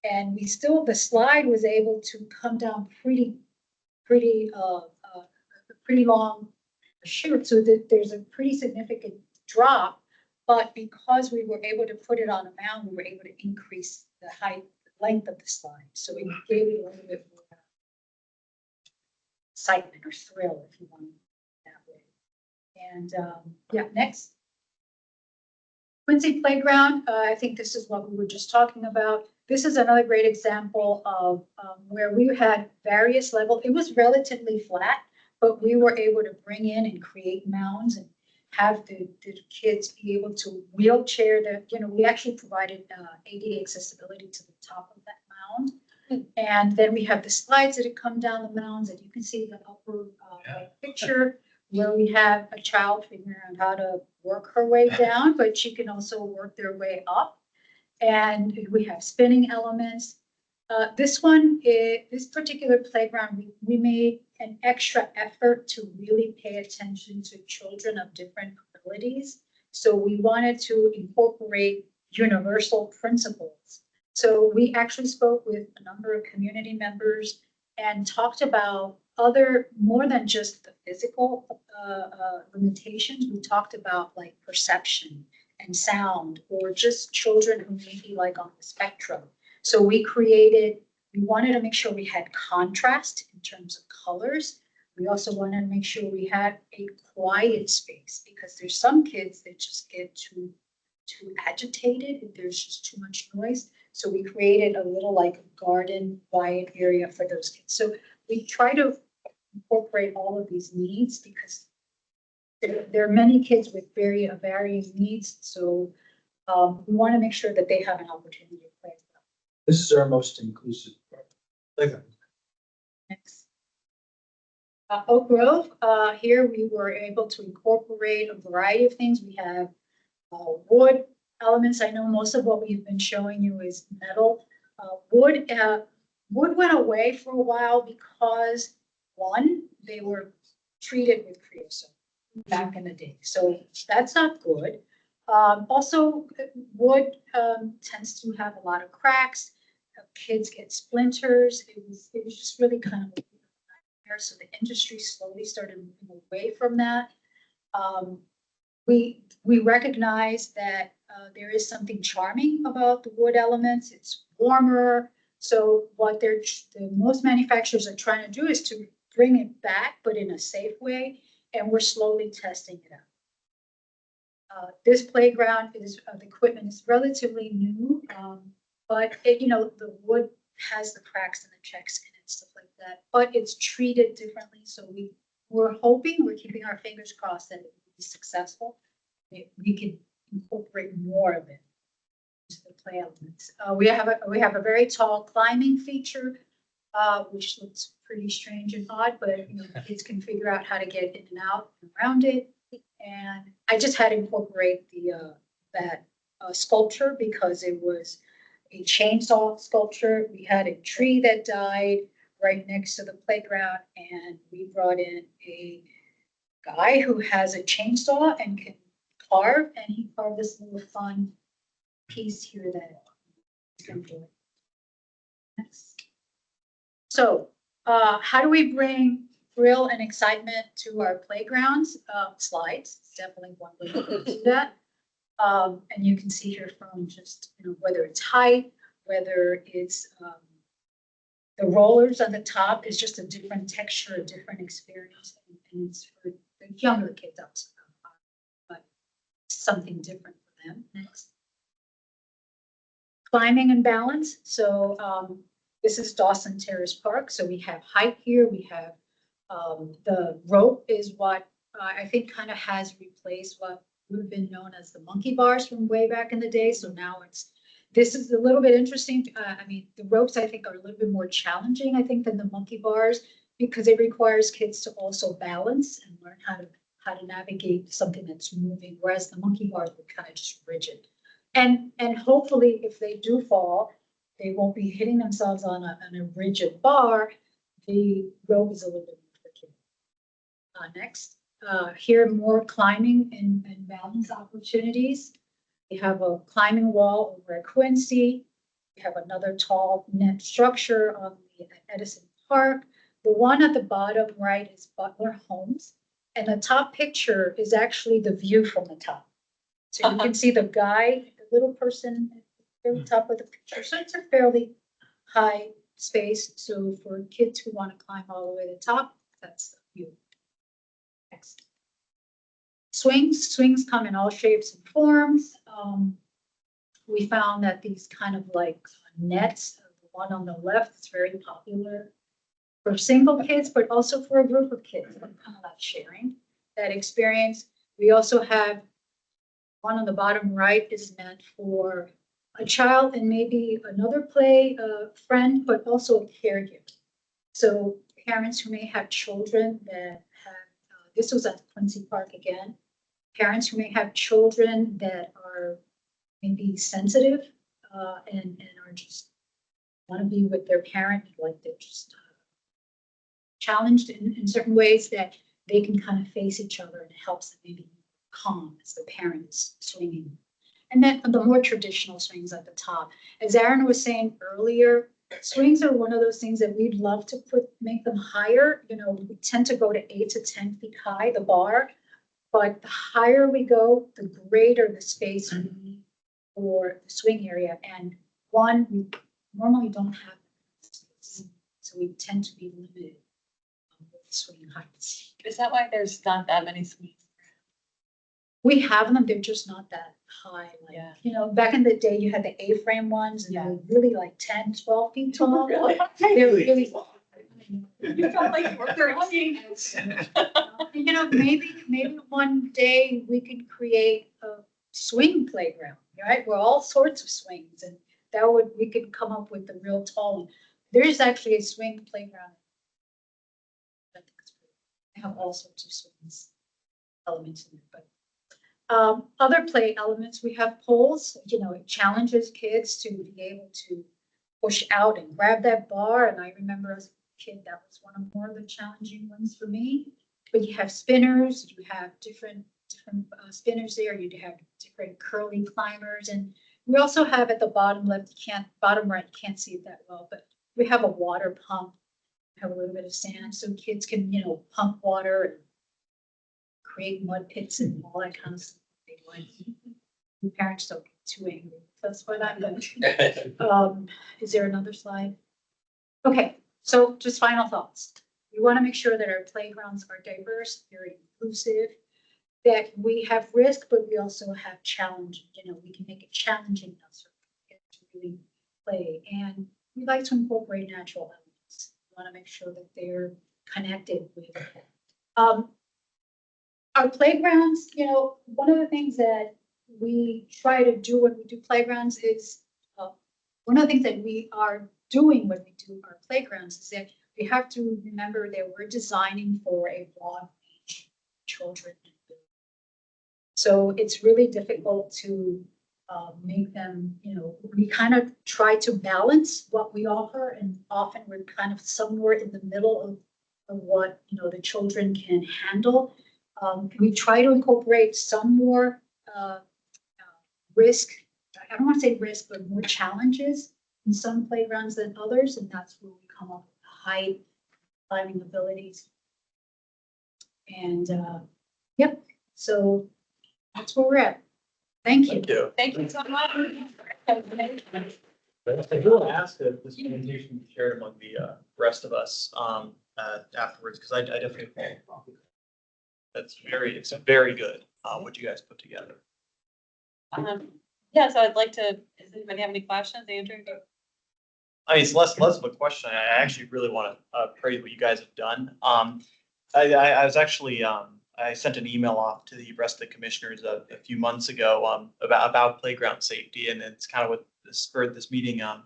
and the slide was able to come down pretty long chute, so that there's a pretty significant drop. But because we were able to put it on a mound, we were able to increase the height, the length of the slide. So it gave it a little bit more excitement or thrill, if you want that way. And yeah, next. Quincy Playground, I think this is what we were just talking about. This is another great example of where we had various levels. It was relatively flat, but we were able to bring in and create mounds and have the kids be able to wheelchair we actually provided ADA accessibility to the top of that mound. And then we have the slides that come down the mounds, and you can see the upper right picture where we have a child figuring out how to work her way down, but she can also work their way up. And we have spinning elements. This particular playground, we made an extra effort to really pay attention to children of different abilities. So we wanted to incorporate universal principles. So we actually spoke with a number of community members and talked about more than just the physical limitations. We talked about like perception and sound, or just children who may be like on the spectrum. So we wanted to make sure we had contrast in terms of colors. We also wanted to make sure we had a quiet space, because there's some kids that just get too agitated if there's just too much noise. So we created a little like garden quiet area for those kids. So we try to incorporate all of these needs, because there are many kids with varying needs. So we want to make sure that they have an opportunity to play. This is our most inclusive playground. Next. Oak Grove, here we were able to incorporate a variety of things. We have wood elements. I know most of what we've been showing you is metal. Wood went away for a while because, one, they were treated with creosote back in the day. So that's not good. Also, wood tends to have a lot of cracks. Kids get splinters. It was just really kind of there. So the industry slowly started moving away from that. We recognize that there is something charming about the wood elements. It's warmer. So what most manufacturers are trying to do is to bring it back, but in a safe way, and we're slowly testing it out. This playground the equipment is relatively new, but it, the wood has the cracks and the checks in it, stuff like that, but it's treated differently, so we're keeping our fingers crossed that it will be successful. We can incorporate more of it into the play elements. We have a very tall climbing feature, which looks pretty strange and odd, but kids can figure out how to get in and out and around it. And I just had to incorporate that sculpture because it was a chainsaw sculpture. We had a tree that died right next to the playground, and we brought in a guy who has a chainsaw and can carve, and he carved this little fun piece here that he's going to do. Next. So, how do we bring thrill and excitement to our playgrounds? Slides, definitely one way to do that. And you can see here from just, whether it's height, whether it's the rollers on the top is just a different texture, a different experience, and it's for the younger kids upside, but something different for them. Next. Climbing and balance. So this is Dawson Terrace Park. So we have height here. We have the rope is what I think kind of has replaced what would have been known as the monkey bars from way back in the day. So now this is a little bit interesting. I mean, the ropes I think are a little bit more challenging, I think, than the monkey bars because it requires kids to also balance and learn how to navigate something that's moving, whereas the monkey bars were kind of just rigid. And hopefully, if they do fall, they won't be hitting themselves on a rigid bar. The rope is a little bit more tricky. Next, here more climbing and balance opportunities. We have a climbing wall over at Quincy. We have another tall net structure on the Edison Park. The one at the bottom right is Butler Homes. And the top picture is actually the view from the top. So you can see the guy, the little person at the very top of the picture. So it's a fairly high space. So for kids who want to climb all the way to the top, that's the view. Next. Swings come in all shapes and forms. We found that these kind of like nets, the one on the left is very popular for single kids, but also for a group of kids, kind of like sharing that experience. We also have one on the bottom right is meant for a child and maybe another play friend, but also a caregiver. So parents who may have children that have, this was at Quincy Park again, parents who may have children that are maybe sensitive and are just want to be with their parent, like they're just challenged in certain ways that they can kind of face each other and it helps them maybe calm as the parent is swinging. And then the more traditional swings at the top. As Aaron was saying earlier, swings are one of those things that we'd love to make them higher. We tend to go to 8 to 10 feet high, the bar. But the higher we go, the greater the space we need for the swing area. And one, we normally don't have space, so we tend to be limited with swing heights. Is that why there's not that many swings? We have them, they're just not that high. Like, Yeah. Back in the day, you had the A-frame ones, and Yeah. they were really like 10, 12 feet tall. Really? They're really. You felt like you were 13. Maybe one day we could create a swing playground, right? Where all sorts of swings, and we could come up with the real tall one. There is actually a swing playground. I think it's pretty. They have all sorts of swings elements in it, but other play elements, we have poles. It challenges kids to be able to push out and grab that bar. And I remember as a kid, that was one of more of the challenging ones for me. But you have spinners, you have different spinners there, you have different curly climbers. And we also have at the bottom left, bottom right, you can't see it that well, but we have a water pump, we have a little bit of sand, so kids can, pump water and create mud pits and all that kind of stuff. Parents don't get too angry. That's what I'm going. Is there another slide? Okay, so just final thoughts. We want to make sure that our playgrounds are diverse, very inclusive, that we have risk, but we also have challenge. We can make it challenging also to really play. And we like to incorporate natural elements. We want to make sure that they're connected with our playgrounds. One of the things that we try to do when we do playgrounds is one of the things that we are doing when we do our playgrounds is that we have to remember that we're designing for a broad range of children. So it's really difficult to make them, we kind of try to balance what we offer, and often we're kind of somewhere in the middle of what, the children can handle. We try to incorporate some more risk, I don't want to say risk, but more challenges in some playgrounds than others, and that's where we come up with height, climbing abilities. And yep, so that's where we're at. Thank you. Thank you so much. I will ask that this presentation be shared among the rest of us afterwards, because I definitely think it's very good what you guys put together. Yeah, so I'd like to, does anybody have any questions, Andrew? I mean, it's less of a question. I actually really want to praise what you guys have done. I was actually I sent an email off to the rest of the commissioners a few months ago about playground safety, and it's kind of what spurred this meeting. And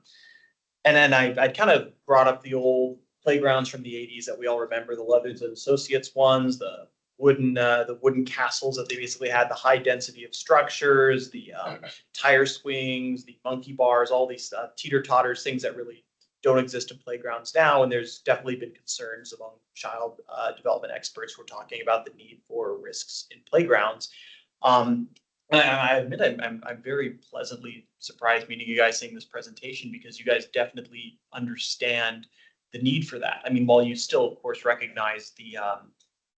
then I kind of brought up the old playgrounds from the 80s that we all remember, the Leathers and Associates ones, the wooden castles that they basically had, the high density of structures, the tire swings, the monkey bars, all these teeter-totters, things that really don't exist in playgrounds now. And there's definitely been concerns among child development experts who are talking about the need for risks in playgrounds. And I admit I'm very pleasantly surprised meeting you guys seeing this presentation, because you guys definitely understand the need for that. I mean, while you still, of course, recognize the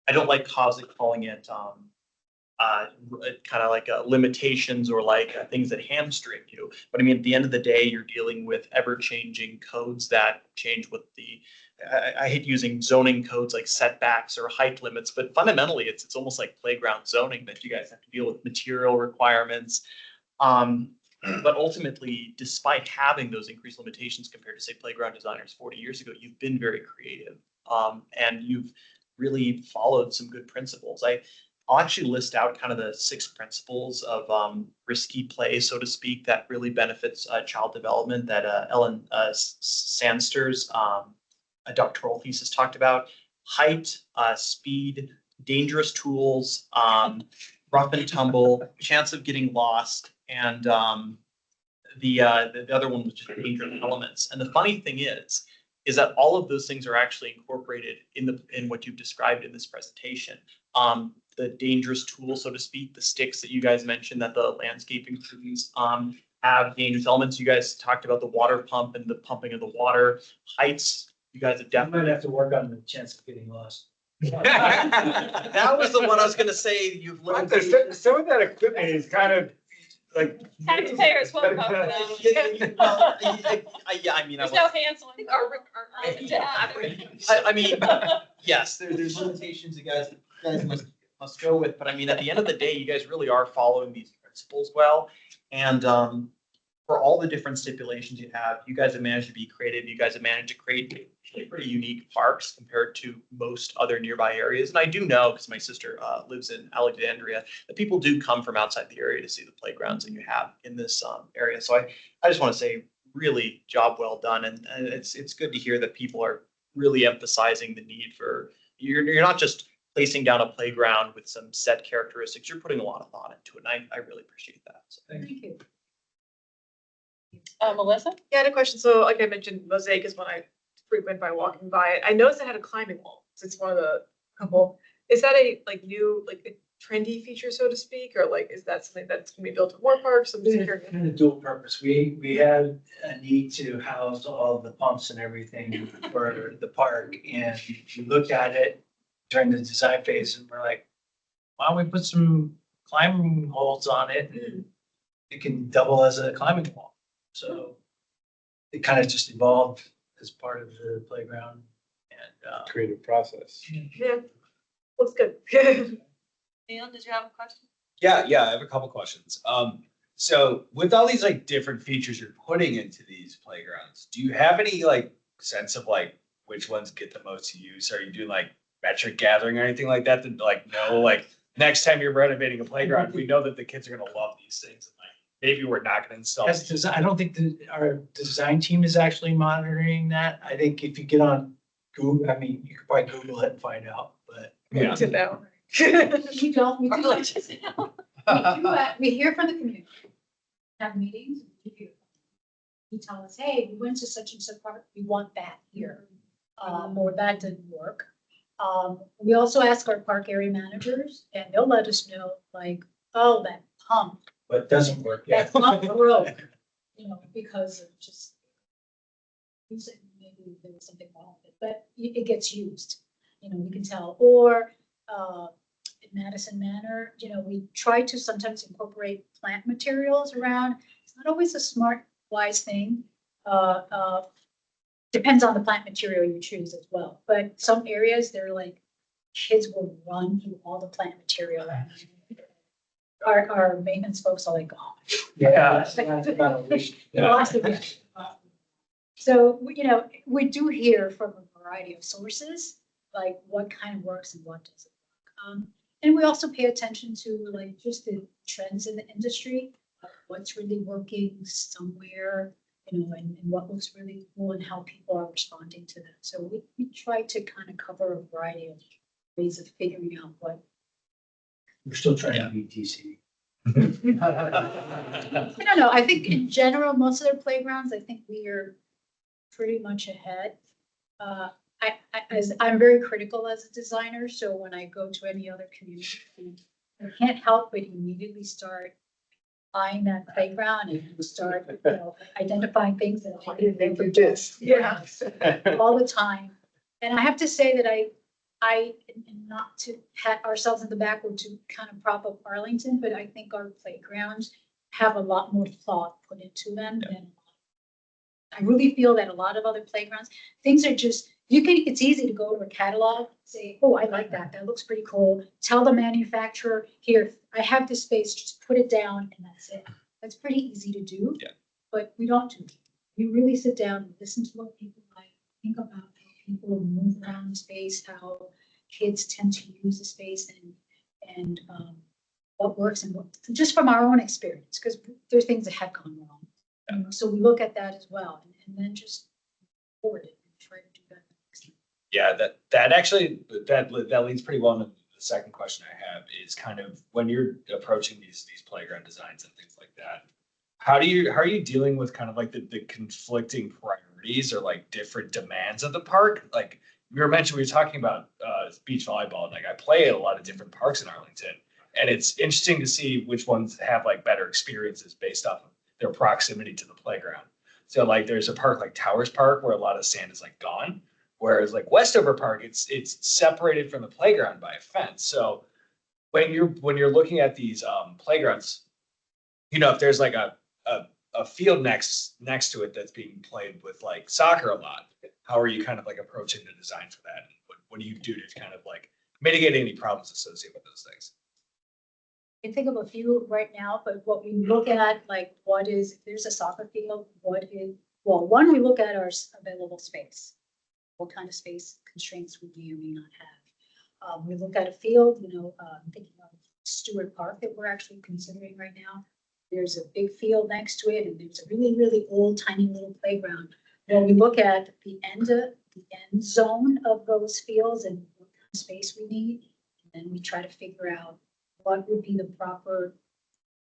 I don't like calling it kind of like limitations or like things that hamstring you. But I mean, at the end of the day, you're dealing with ever-changing codes that change with the, I hate using zoning codes like setbacks or height limits, but fundamentally it's almost like playground zoning that you guys have to deal with material requirements. But ultimately, despite having those increased limitations compared to, say, playground designers 40 years ago, you've been very creative, and you've really followed some good principles. I'll actually list out kind of the 6 principles of risky play, so to speak, that really benefits child development that Ellen Sandster's doctoral thesis talked about. Height, speed, dangerous tools, rough and tumble, chance of getting lost, and the other one was just dangerous elements. And the funny thing is that all of those things are actually incorporated in what you've described in this presentation. The dangerous tools, so to speak, the sticks that you guys mentioned that the landscaping students have dangerous elements. You guys talked about the water pump and the pumping of the water. Heights, you guys have I might definitely. have to work on the chance of getting lost. That was the one I was gonna say, you've lived. Some of that equipment is kind of like. Taxpayers won't come for that. Yeah, I mean, There's no handling. I mean, yes, there's limitations you guys must go with, but I mean, at the end of the day, you guys really are following these principles well. And for all the different stipulations you have, you guys have managed to be creative. You guys have managed to create pretty unique parks compared to most other nearby areas. And I do know, because my sister lives in Alexandria, that people do come from outside the area to see the playgrounds that you have in this area. So I just want to say, really, job well done. And it's good to hear that people are really emphasizing the need for, you're not just placing down a playground with some set characteristics, you're putting a lot of thought into it. And I really appreciate that. So Thank you. Melissa? Yeah, I had a question. So like I mentioned, Mosaic is one I frequent by walking by it. I noticed it had a climbing wall. So it's one of the couple. Is that a new, like a trendy feature, so to speak? Or like, is that something that's gonna be built in more parks? I'm just curious. Kind of dual purpose. We had a need to house all the pumps and everything for the park, and we looked at it during the design phase, and we're like, why don't we put some climbing holds on it, and it can double as a climbing wall. So it kind of just evolved as part of the playground, And creative process. Yeah, looks good. Neil, did you have a question? Yeah, I have a couple questions. So with all these like different features you're putting into these playgrounds, do you have any like sense of like which ones get the most use? Are you doing like metric gathering or anything like that to like know like next time you're renovating a playground, we know that the kids are gonna love these things and like maybe we're not gonna install. As design, I don't think our design team is actually monitoring that. I think if you get on Google, I mean, you could probably Google it and find out, but. Yeah. To know. We don't, we do, Probably just now. we hear from the community, have meetings, we hear. You tell us, hey, we went to such and such part, we want that here, or that didn't work. We also ask our park area managers, and they'll let us know, like, oh, that pump, But it doesn't work, yeah. that's not broke, you know, because of just. Maybe there was something wrong with it, but it gets used, you know, we can tell, or, in Madison Manor, you know, we try to sometimes incorporate plant materials around. It's not always a smart, wise thing. Depends on the plant material you choose as well. But some areas, they're like, kids will run through all the plant material. Our maintenance folks are like, oh. Yeah. That's about a week. Lots of it. So, you know, we do hear from a variety of sources, like what kind of works and what doesn't work. And we also pay attention to like just the trends in the industry, what's really working somewhere, you know, and what looks really cool and how people are responding to that. So we try to kind of cover a variety of ways of figuring out what. We're still trying to beat DC. I don't know. I think in general, most of their playgrounds, I think we are pretty much ahead. I'm very critical as a designer, so when I go to any other community, I can't help but immediately start eyeing that playground and start, you know, identifying things that I didn't do this. Yeah. All the time. And I have to say that I, not to pat ourselves in the back or to kind of prop up Arlington, but I think our playgrounds have a lot more thought put into them than I really feel that a lot of other playgrounds, things are just, it's easy to go to a catalog, say, oh, I like that. That looks pretty cool. Tell the manufacturer, here, I have this space, just put it down and that's it. That's pretty easy to do. Yeah. But we don't do it. We really sit down and listen to what people like, think about how people move around the space, how kids tend to use the space and what works and what, just from our own experience, because there are things that have gone wrong. You know, so we look at that as well and then just forward it and try to do that next time. Yeah, that actually, that leads pretty well into the second question I have is kind of when you're approaching these playground designs and things like that, how are you dealing with kind of like the conflicting priorities or like different demands of the park? Like we were talking about beach volleyball, like I play at a lot of different parks in Arlington, and it's interesting to see which ones have like better experiences based off of their proximity to the playground. So like there's a park like Towers Park where a lot of sand is like gone, whereas like Westover Park, it's separated from the playground by a fence. So when you're looking at these playgrounds, you know, if there's like a field next to it that's being played with like soccer a lot, how are you kind of like approaching the design for that? And what do you do to kind of like mitigate any problems associated with those things? I can think of a few right now, but what we look at, like what is, if there's a soccer field, one, we look at our available space. What kind of space constraints we may or may not have. We look at a field, you know, I'm thinking of Stewart Park that we're actually considering right now. There's a big field next to it and there's a really, really old, tiny little playground. Well, we look at the end zone of those fields and what kind of space we need. And then we try to figure out what would be the proper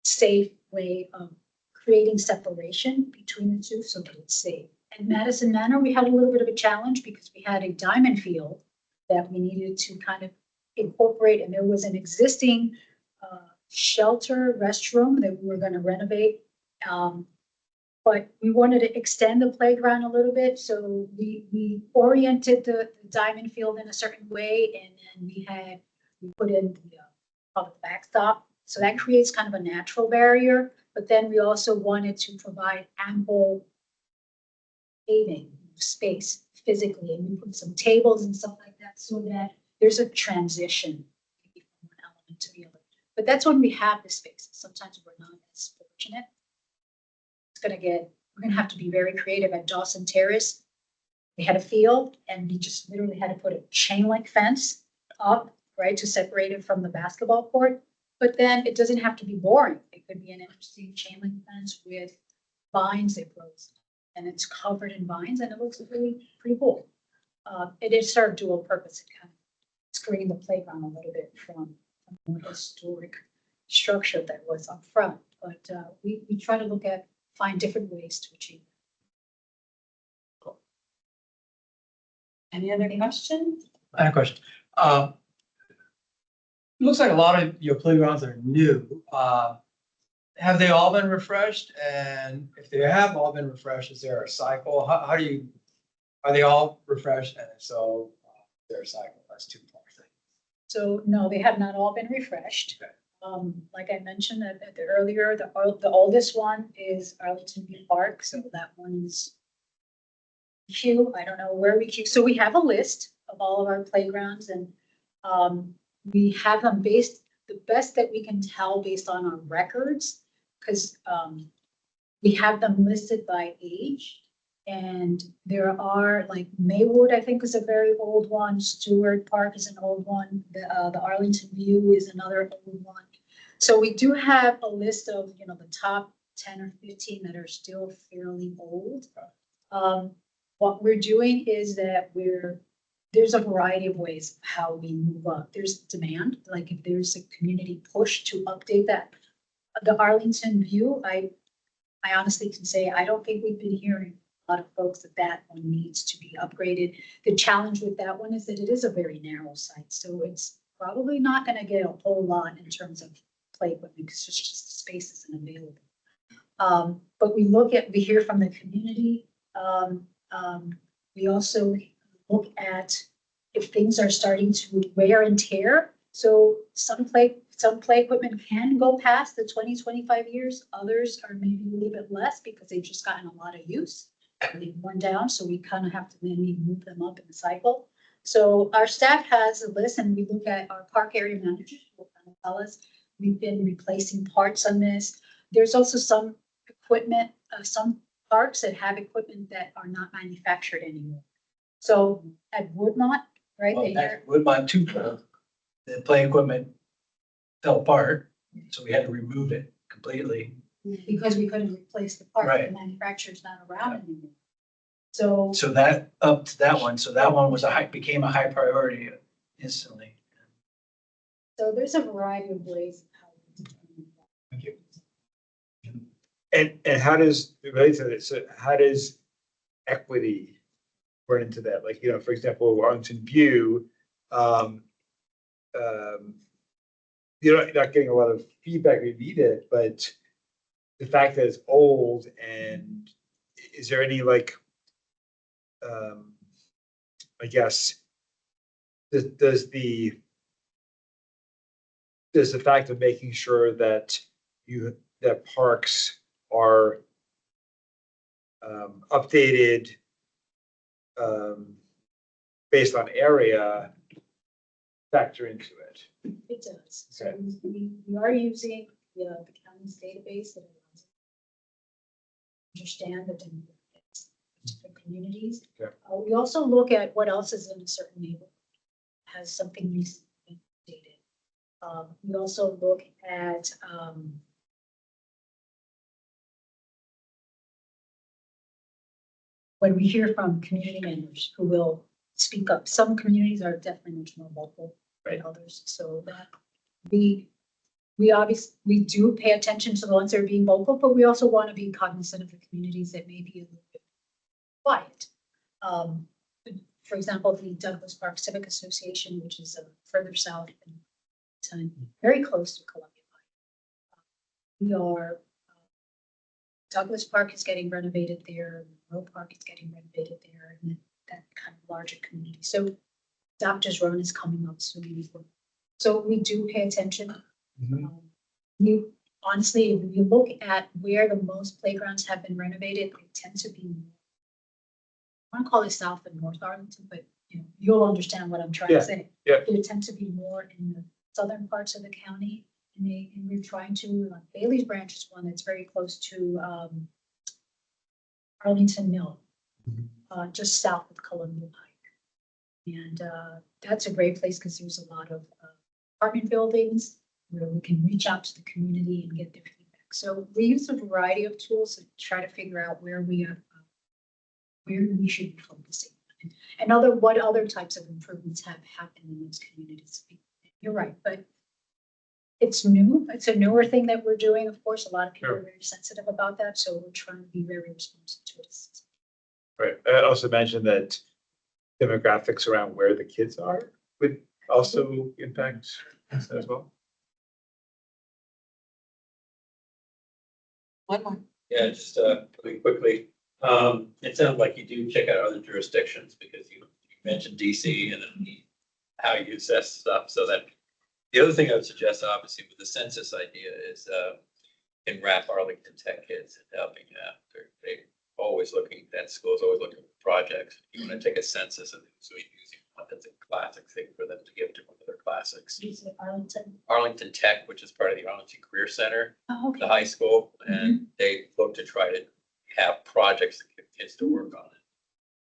safe way of creating separation between the two so that it's safe. At Madison Manor, we had a little bit of a challenge because we had a diamond field that we needed to kind of incorporate, and there was an existing shelter restroom that we were going to renovate. But we wanted to extend the playground a little bit, so we oriented the diamond field in a certain way, and then we put in the backstop. So that creates kind of a natural barrier, but then we also wanted to provide ample paving space, physically, and we put some tables and stuff like that so that there's a transition from one element to the other. But that's when we have the spaces. Sometimes we're not as fortunate. We're gonna have to be very creative. At Dawson Terrace, we had a field and we just literally had to put a chain link fence up, right, to separate it from the basketball court. But then it doesn't have to be boring. It could be an interesting chain link fence with vines that grows, and it's covered in vines and it looks really pretty cool. It did serve dual purpose. It kind of screened the playground a little bit from a more historic structure that was up front. But we try to find different ways to achieve. Any other questions? I have a question. Looks like a lot of your playgrounds are new. Have they all been refreshed? And if they have all been refreshed, is there a cycle? How do you, are they all refreshed? And if so, is there a cycle? That's 2 parts. So no, they have not all been refreshed. Okay. Like I mentioned earlier, the oldest one is Arlington View Park, so that one's queue. I don't know where we queue. So we have a list of all of our playgrounds, and we have them based the best that we can tell based on our records, because we have them listed by age. And there are, like, Maywood, I think, is a very old one. Stewart Park is an old one. The Arlington View is another old one. So we do have a list of, the top 10 or 15 that are still fairly old. What we're doing is that there's a variety of ways how we move up. There's demand, like if there's a community push to update that. The Arlington View, I honestly can say, I don't think we've been hearing a lot of folks that one needs to be upgraded. The challenge with that one is that it is a very narrow site, so it's probably not going to get a whole lot in terms of play equipment because it's just the space isn't available. But we hear from the community. We also look at if things are starting to wear and tear. So some play equipment can go past the 20-25 years. Others are maybe a little bit less because they've just gotten a lot of use. They've worn down, so we kind of have to maybe move them up in the cycle. So our staff has a list, and we look at our park area managers who will kind of tell us we've been replacing parts on this. There's also some equipment, some parks that have equipment that are not manufactured anymore. So at Woodmont, right? Well, at Woodmont too, the play equipment fell apart, so we had to remove it completely. Because we couldn't replace the part, Right. the manufacturer's not around anymore. So So that up to that one, so that one became a high priority instantly. there's a variety of ways how we do that. Thank you. And how does, related to this, so how does equity run into that? Like, for example, Arlington View, you're not getting a lot of feedback we needed, but the fact that it's old, and is there any I guess, does the fact of making sure that parks are updated based on area factor into it? It does. So Okay. we are using the county's database that allows us to understand the demographics of different communities. Okay. We also look at what else is in a certain neighborhood, has something recently updated. We also look at when we hear from community members who will speak up. Some communities are definitely much more vocal than others, so that we do pay attention to the ones that are being vocal, but we also want to be cognizant of the communities that may be a little bit quiet. For example, the Douglas Park Civic Association, which is further south and very close to Columbia Pike. Douglas Park is getting renovated there, Monroe Park is getting renovated there, and that kind of larger community. So Doctor's Run is coming up soon. So we do pay attention. Honestly, if you look at where the most playgrounds have been renovated, they tend to be I want to call it South and North Arlington, but you'll understand what I'm trying Yeah, to say. yeah. They tend to be more in the southern parts of the county. And we're trying to, Bailey's Branch is one that's very close to Arlington Mill, just south of Columbia Pike. And that's a great place because there's a lot of apartment buildings where we can reach out to the community and get their feedback. So we use a variety of tools to try to figure out where we should be focusing. And what other types of improvements have happened in those communities. You're right, but it's new. It's a newer thing that we're doing. Of course, a lot of people are very sensitive about that, so we're trying to be very responsive to it. Right. I also mentioned that demographics around where the kids are would also impact that as well. One more. Yeah, just really quickly, it sounds like you do check out other jurisdictions because you mentioned DC and then how you assess stuff. So that the other thing I would suggest, obviously, with the census idea is can wrap Arlington Tech kids in helping out. They're always looking, that school's always looking for projects. You want to take a census and so you're using one that's a classic thing for them to give to one of their classics. You said Arlington. Arlington Tech, which is part of the Arlington Career Center, Oh, the okay. high school, and they look to try to have projects that get kids to work on it.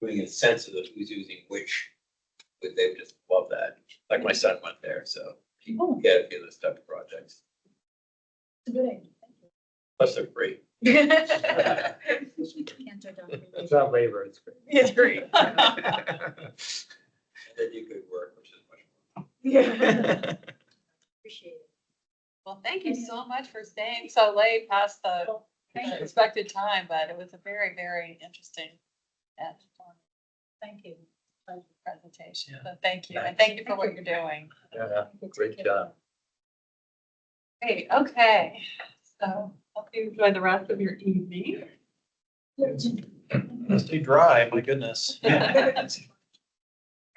Doing a census of who's using which, but they would just love that. Like my son went there, so he Oh. get a few of those type of projects. It's a good idea. Plus they're free. Thank you. Cantor Dr. It's not labor, it's great. It's great. And they do good work, which is much more. Yeah. Appreciate it. Well, thank you so much for staying so late past the Well, thank you. expected time, but it was a very, very interesting and Thank you. presentation. So thank you. And thank you for what you're doing. Yeah, Thank you. great Take care. job. Great, okay. So hope you enjoy the rest of your evening. Stay dry, my goodness.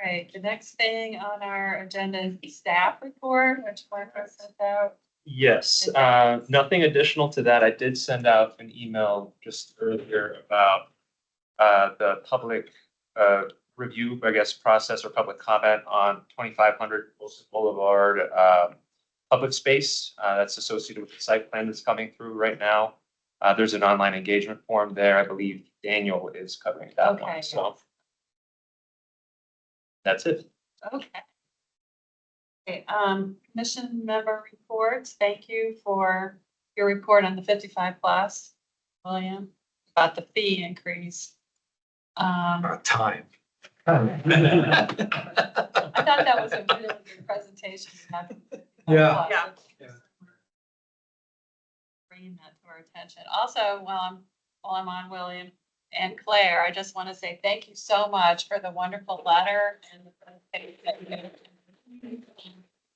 Right, the next thing on our agenda is the staff report, which Marco sent out. Yes, nothing additional to that. I did send out an email just earlier about the public review, I guess, process or public comment on 2500 Wilson Boulevard public space that's associated with the site plan that's coming through right now. There's an online engagement form there. I believe Daniel is covering that Okay, one, so. That's it. Okay. Okay, commission member reports. Thank you for your report on the 55 plus, William, about the fee increase. Time. I thought that was a really good presentation. Yeah. Yeah. Bringing that to our attention. Also, while I'm on William and Claire, I just want to say thank you so much for the wonderful letter and the presentation that you did.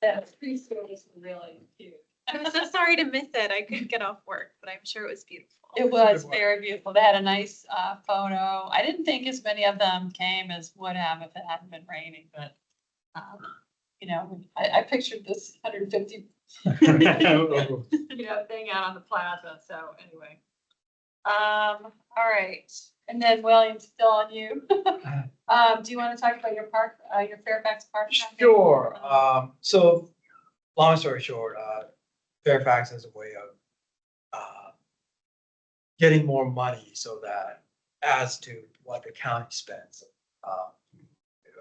That's pretty serious and really cute. I'm so sorry to miss it. I couldn't get off work, but I'm sure it was beautiful. It was very beautiful. They had a nice photo. I didn't think as many of them came as would have if it hadn't been raining, but I pictured this 150 thing out on the plaza. So anyway. All right. And then William, still on you. Do you want to talk about your Fairfax Park? Sure. So long story short, Fairfax has a way of getting more money so that adds to what the county spends.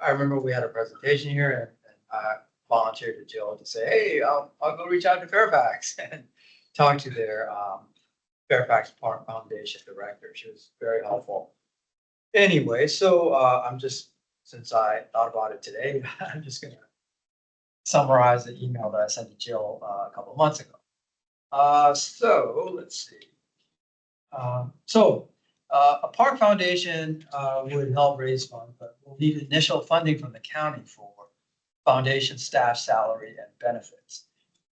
I remember we had a presentation here and I volunteered to Jill to say, hey, I'll go reach out to Fairfax and talk to their Fairfax Park Foundation director. She was very helpful. Anyway, so since I thought about it today, I'm just gonna summarize the email that I sent to Jill a couple of months ago. So let's see. A park foundation would help raise funds, but we'll need initial funding from the county for foundation staff salary and benefits.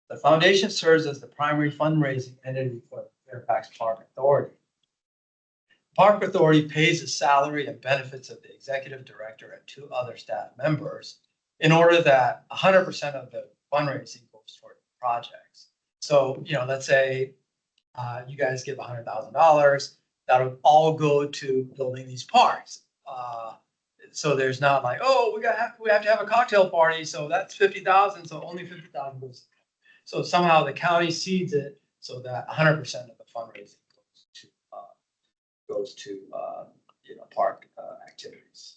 The foundation serves as the primary fundraising entity for the Fairfax Park Authority. Park Authority pays the salary and benefits of the executive director and 2 other staff members in order that 100% of the fundraising goes toward projects. So, let's say you guys give $100,000, that'll all go to building these parks. So there's not like, oh, we have to have a cocktail party, so that's 50,000, so only 50,000 goes. So somehow the county seeds it so that 100% of the fundraising goes to park activities.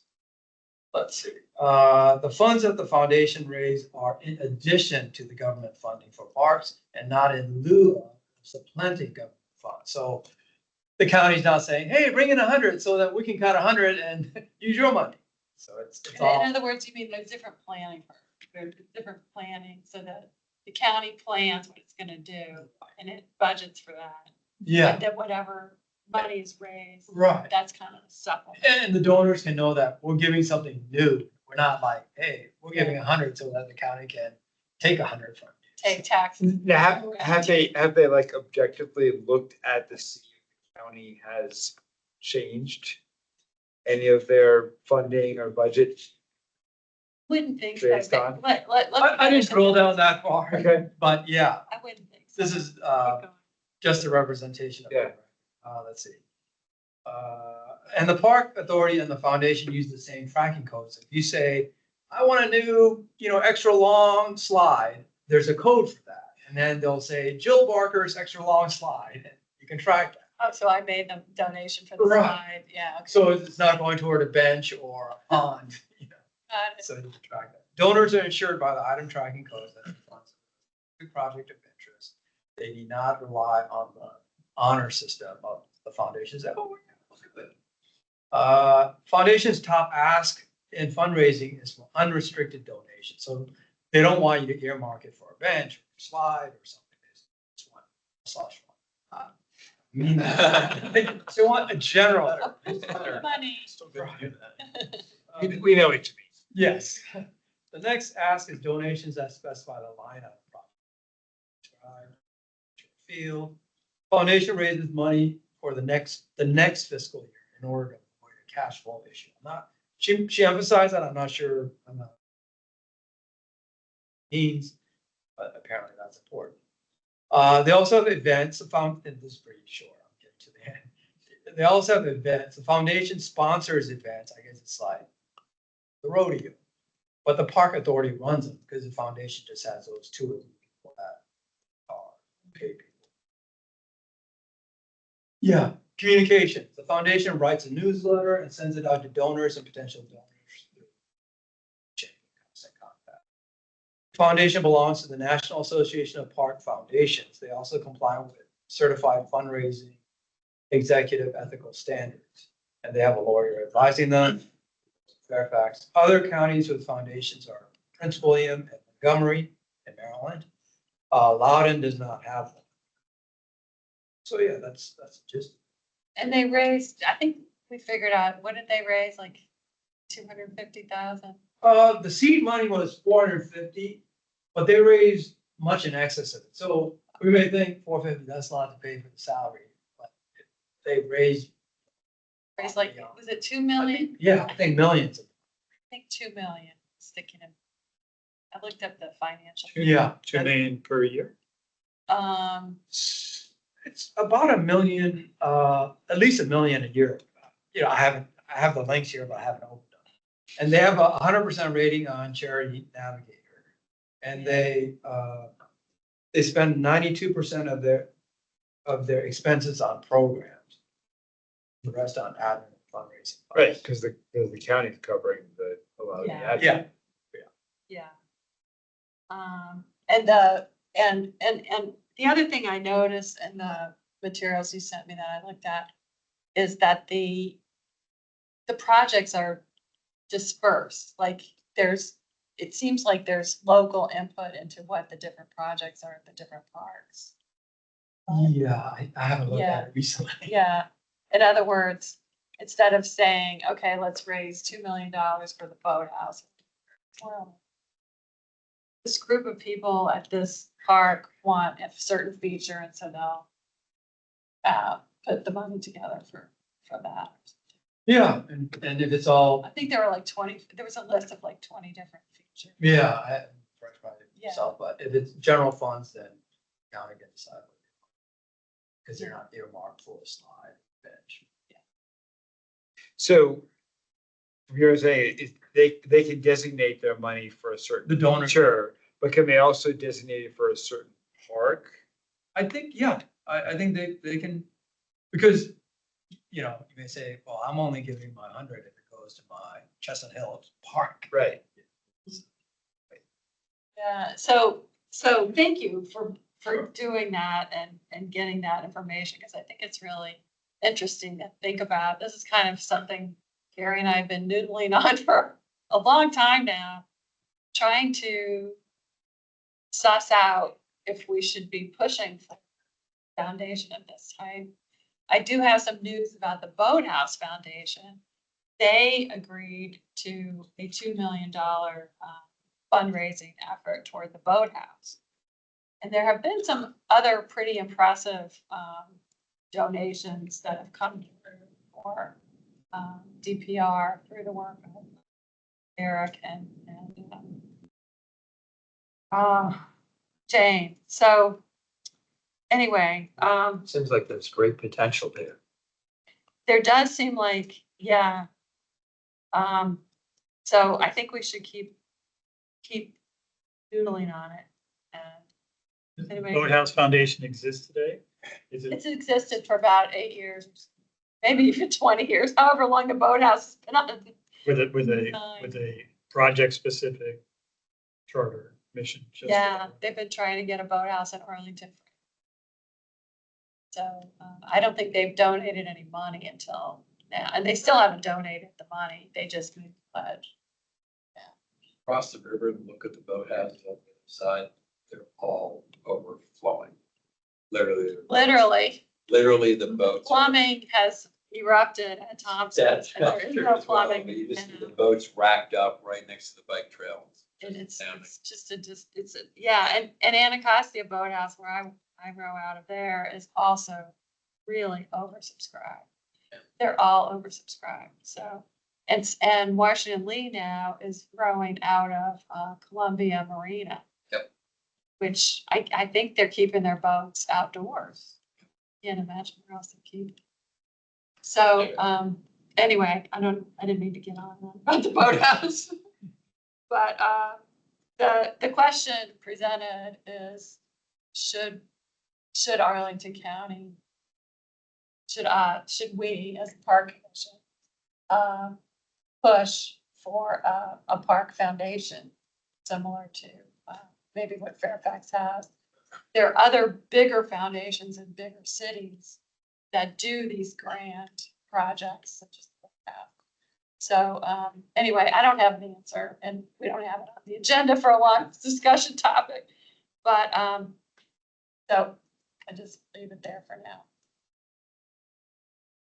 Let's see, the funds that the foundation raise are in addition to the government funding for parks and not in lieu of supplanting government funds. So the county's not saying, hey, bring in 100 so that we can cut 100 and use your money. So it's In all, other words, you mean there's different planning, there's different planning so that the county plans what it's gonna do and it budgets for that. yeah, And then whatever money is raised, right. that's kind of a supplement. And the donors can know that we're giving something new. We're not like, hey, we're giving 100 so that the county can take 100 from you. Take taxes. Now, have they like objectively looked at the see if the county has changed any of their funding or budget? Wouldn't think so. Based but on- let's I didn't scroll down that far, Okay. but yeah, I wouldn't think so. this is Keep going. just a representation of Yeah. it. Let's see. And the park authority and the foundation use the same tracking codes. If you say, I want a new, extra long slide, there's a code for that. And then they'll say Jill Barker's extra long slide, and you can track that. Oh, so I made the donation for the Right. slide, yeah. Okay. So it's not going toward a bench or a pond, Got it. so you can track that. Donors are insured by the item tracking codes that funds a project of interest. They need not rely on the honor system of the foundation's. Foundation's top ask in fundraising is for unrestricted donation. So they don't want you to earmark it for a bench, or a slide, or something. It's one slash one. They want a general. Money. Still good to do that. We know what you mean. Yes. The next ask is donations that specify the line of project. Field. Foundation raises money for the next fiscal year in order to avoid a cash flow issue. She emphasized that, I'm not sure, means, but apparently that's important. They also have events, and this is pretty short, I'm getting to the end. They also have events, the foundation sponsors events, I guess it's like the rodeo. But the park authority runs them because the foundation just has those two of them people that are paid people. Yeah, communications. The foundation writes a newsletter and sends it out to donors and potential donors. Foundation belongs to the National Association of Park Foundations. They also comply with certified fundraising, executive ethical standards, and they have a lawyer advising them. Fairfax. Other counties with foundations are Prince William and Montgomery in Maryland. Loudoun does not have one. So yeah, that's just. And they raised, I think we figured out, what did they raise, like 250,000? The seed money was 450, but they raised much in excess of it. So we may think 450, that's a lot to pay for the salary, but they raised. Raised like, was it 2 million? Yeah, I think millions. I think 2 million sticking in. I looked up the financial. Yeah. 2 million per year? It's about $1 million, at least $1 million a year. I have the links here, but I haven't opened them. And they have a 100% rating on Charity Navigator. And they spend 92% of their expenses on programs. The rest on admin and fundraising. Right, because the county's covering a lot of the Yeah. admin. Yeah. And the other thing I noticed in the materials you sent me that I looked at is that the projects are dispersed. Like it seems like there's local input into what the different projects are at the different parks. Yeah, I haven't looked at it recently. Yeah. In other words, instead of saying, okay, let's raise $2 million for the boathouse. Well, this group of people at this park want a certain feature, and so they'll put the money together for that. Yeah, and if it's all, I think there were like 20, there was a list of like 20 different features. yeah, I haven't refreshed my Yeah. myself, but if it's general funds, then county can decide. Because they're not earmarked for a slide bench. So you're saying, they can designate their money for a certain. The donors. Sure, but can they also designate it for a certain park? I think, yeah, I think they can, because, you know, you may say, well, I'm only giving my 100 if it goes to my Chestnut Hill Park. Right. Yeah, so thank you for doing that and getting that information, because I think it's really interesting to think about. This is kind of something Gary and I have been noodling on for a long time now, trying to suss out if we should be pushing for a foundation of this type. I do have some news about the Boathouse Foundation. They agreed to a $2 million fundraising effort toward the boathouse. And there have been some other pretty impressive donations that have come through for DPR through the work of Eric and Jane. So anyway, Seems like there's great potential there. there does seem like, yeah. So I think we should keep doodling on it. And The anyway, Boathouse Foundation exists today? Is it, it's existed for about 8 years, maybe even 20 years, however long the boathouse has been on. with a project-specific charter mission? just Yeah, for- they've been trying to get a boathouse in Arlington. So I don't think they've donated any money until now, and they still haven't donated the money. They just made the pledge. Cross the river and look at the boathouses on the other side, they're all overflowing. Literally the boats. Plumbing has erupted at Thompson. That's and there is true no as well. plumbing, You just see and, the boats racked up right next to the bike trail. And it's astounding. just yeah, and Anacostia Boathouse, where I row out of there, is also really oversubscribed. Yeah. They're all oversubscribed, so. And Washington Lee now is rowing out of Columbia Marina. Yep. Which I think they're keeping their boats outdoors. Can't imagine where else they keep it. So, anyway, I didn't mean to get on about the boathouse. But, the question presented is, should Arlington County, should we as a park commission, push for a park foundation similar to maybe what Fairfax has? There are other bigger foundations in bigger cities that do these grand projects such as that. So anyway, I don't have an answer, and we don't have it on the agenda for a long discussion topic. But so I just leave it there for now.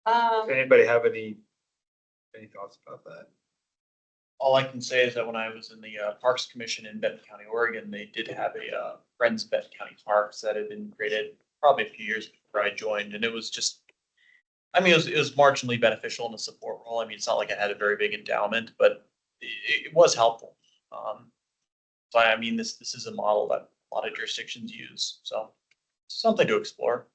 Does anybody have any thoughts about that? All I can say is that when I was in the Parks Commission in Benton County, Oregon, they did have a Friends of Benton County Parks that had been created probably a few years before I joined, and it was just, I mean, it was marginally beneficial in the support role. I mean, it's not like it had a very big endowment, but it was helpful. So I mean, this is a model that a lot of jurisdictions use, so something to explore.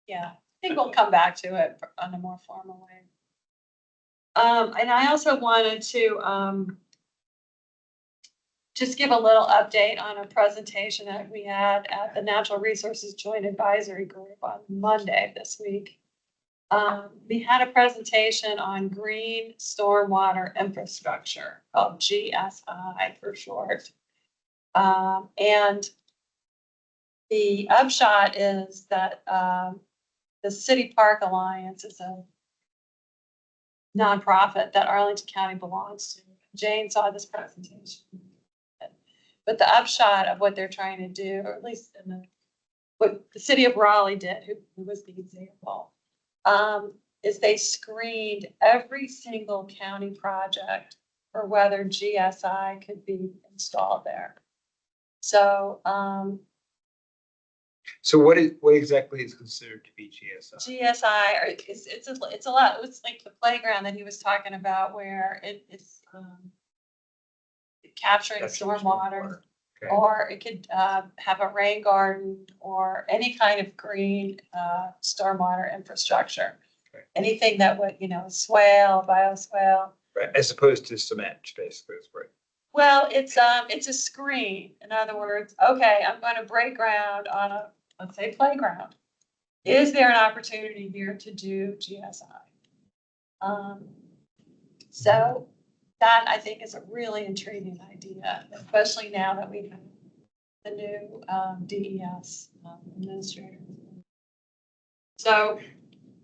Yeah, I think we'll come back to it on a more formal way. And I also wanted to just give a little update on a presentation that we had at the Natural Resources Joint Advisory Group on Monday this week. We had a presentation on green stormwater infrastructure, called GSI for short. And the upshot is that the City Park Alliance is a nonprofit that Arlington County belongs to. Jane saw this presentation. But the upshot of what they're trying to do, or at least what the city of Raleigh did, who was the example, is they screened every single county project for whether GSI could be installed there. So So what exactly is considered to be GSI? GSI, or it's a lot, it's like the playground that he was talking about where it's capturing stormwater. Okay. Or it could have a rain garden or any kind of green stormwater infrastructure. anything that would, swale, bioswale. Right, as opposed to cement, basically, is right. Well, it's a screen. In other words, okay, I'm going to break ground on a, let's say, playground. Is there an opportunity here to do GSI? So that I think is a really intriguing idea, especially now that we have the new DES administrator. So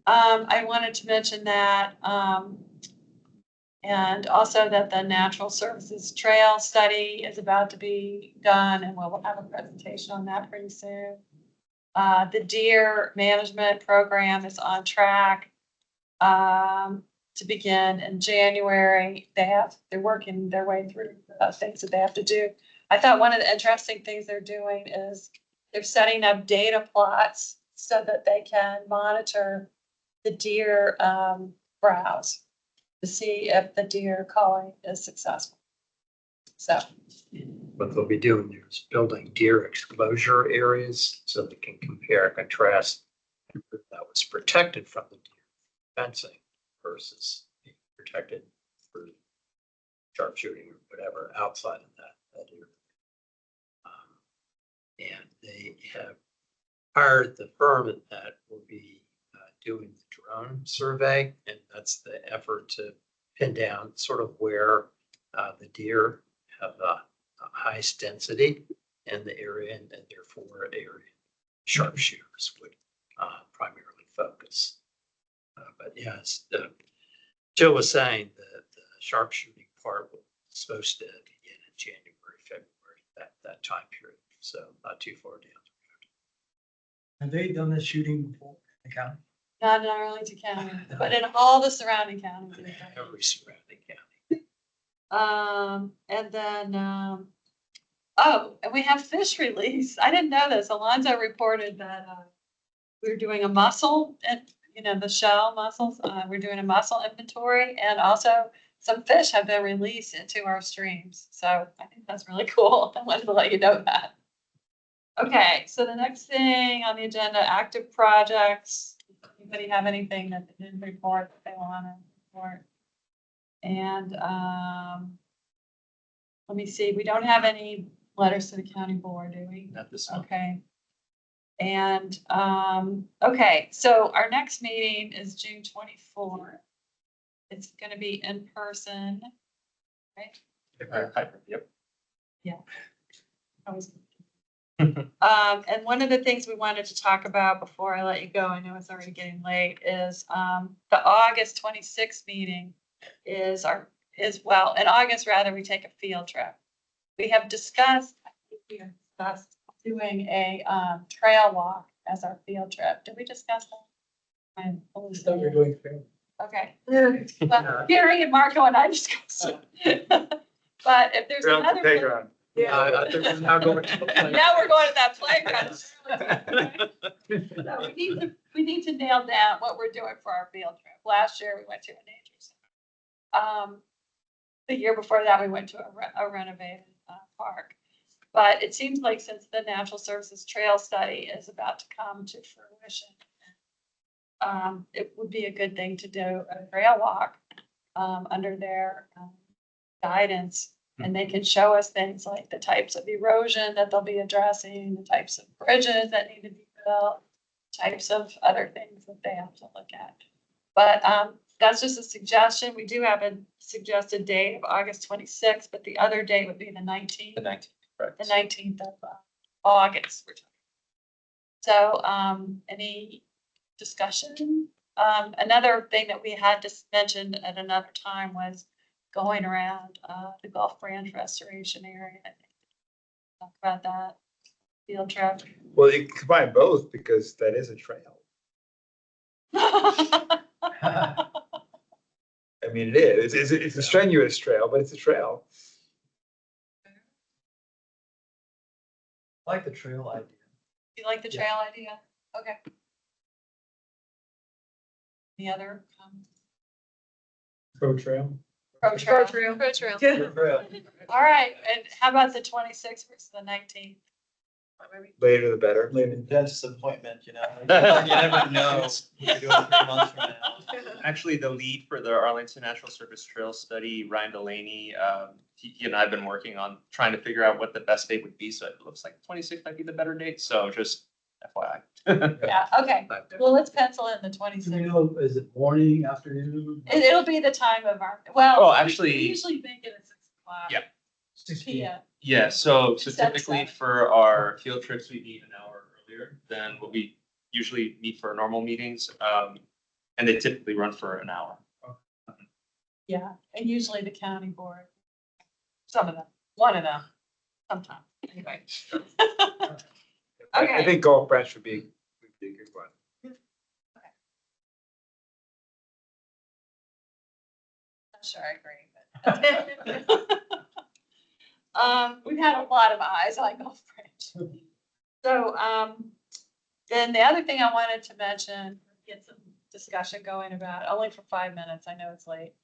I wanted to mention that, and also that the Natural Services Trail Study is about to be done, and we'll have a presentation on that pretty soon. The deer management program is on track to begin in January. They're working their way through things that they have to do. I thought one of the interesting things they're doing is they're setting up data plots so that they can monitor the deer browse to see if the deer calling is successful. So. What they'll be doing there is building deer exposure areas so they can compare and contrast that was protected from the deer fencing versus being protected for sharpshooting or whatever outside of that area. And they have hired the firm that will be doing the drone survey, and that's the effort to pin down sort of where the deer have the highest density in the area, and therefore area sharpshooters would primarily focus. But yes, Joe was saying that the sharpshooting part was supposed to begin in January, February, that time period. So not too far down. Have they done this shooting before in the county? Not in Arlington County, but in all the surrounding counties. Every surrounding county. And then, and we have fish release. I didn't know this. Alonzo reported that we were doing a mussel and, the shell mussels. We're doing a mussel inventory, and also some fish have been released into our streams. So I think that's really cool. I wanted to let you know that. Okay, so the next thing on the agenda, active projects. Anybody have anything that they didn't report that they want to report? And let me see, we don't have any letters to the county board, do we? Not this one. Okay. And okay, so our next meeting is June 24th. It's going to be in person, right? Hybrid, yep. Yeah. And one of the things we wanted to talk about before I let you go, I know it's already getting late, is the August 26th meeting is in August rather, we take a field trip. We have discussed doing a trail walk as our field trip. Did we discuss that? I thought we were doing fair. Okay. Well, Gary and Marco and I discussed it. But if there's Ground another. playground. Yeah. Now going to the playground. Now we're going to that playground. So we need to nail down what we're doing for our field trip. Last year, we went to a nature center. The year before that, we went to a renovated park. But it seems like since the Natural Services Trail Study is about to come to fruition, it would be a good thing to do a trail walk under their guidance. And they can show us things like the types of erosion that they'll be addressing, the types of bridges that need to be built, types of other things that they have to look at. But that's just a suggestion. We do have a suggested date of August 26th, but the other date would be the 19th. The 19th, correct. The 19th of August. We're talking. So any discussion? Another thing that we had to mention at another time was going around the Gulf Branch Restoration Area. Talk about that field trip. Well, you combine both because that is a trail. I mean, it is. It's a strenuous trail, but it's a trail. I like the trail idea. You like the trail idea? Okay. Any other? Pro trail. Pro trail. Pro trail. Trail. All right, and how about the 26th versus the 19th? Maybe. Later the better. Maybe that's disappointment, you know? You never know what you're doing 3 months from now. Actually, the lead for the Arlington Natural Service Trail Study, Ryan Delaney, he and I have been working on trying to figure out what the best date would be. So it looks like 26 might be the better date. So just FYI. Yeah, okay. Well, let's pencil in the Do 26th. we know, is it morning, afternoon? It'll be the time of our, well. Oh, we actually- usually make it at 6:00. Yeah. 6 PM. Yeah, so Just at typically 7. for our field trips, we meet an hour earlier than what we usually meet for our normal meetings. And they typically run for an hour. Yeah, and usually the county board, some of them, one of them, sometimes, anyway. I Okay. think Golf Branch would be a good one. Not sure I agree, but. We've had a lot of eyes on Gulf Branch. So, then the other thing I wanted to mention, get some discussion going about, only for 5 minutes, I know it's late.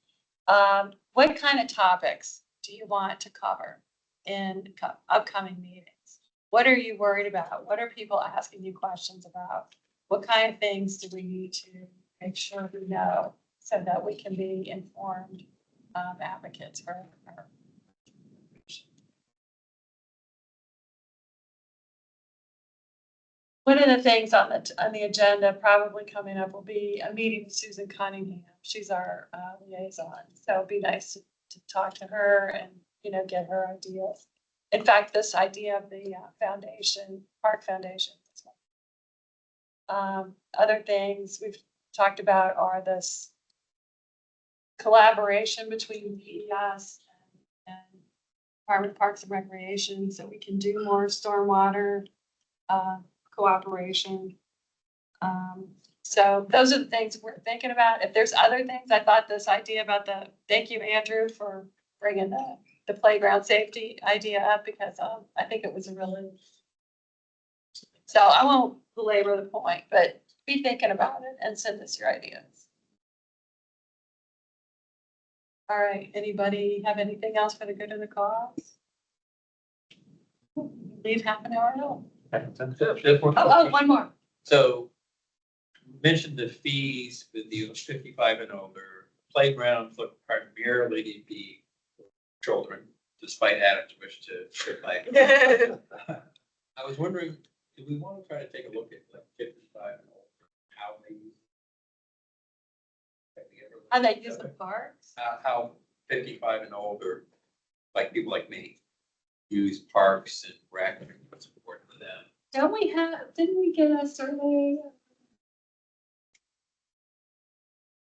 What kind of topics do you want to cover in upcoming meetings? What are you worried about? What are people asking you questions about? What kind of things do we need to make sure we know so that we can be informed advocates for our. One of the things on the agenda probably coming up will be a meeting with Susan Cunningham. She's our liaison, so it'd be nice to talk to her and, get her ideas. In fact, this idea of the foundation, Park Foundation. Other things we've talked about are this collaboration between DES and Department of Parks and Recreation, so we can do more stormwater cooperation. So those are the things we're thinking about. If there's other things, I thought this idea about thank you, Andrew, for bringing the playground safety idea up, because I think it was a really, so I won't belabor the point, but be thinking about it and send us your ideas. All right, anybody have anything else for the good of the cause? Leave half an hour early. Oh, one more. So you mentioned the fees with the 55 and older. Playgrounds look primarily be for children, despite Adam's wish to play. I was wondering, do we want to try to take a look at like 55 and older, how they use? How they use the parks? How 55 and older, like people like me, use parks and rec, and what's important to them. Didn't we get a survey?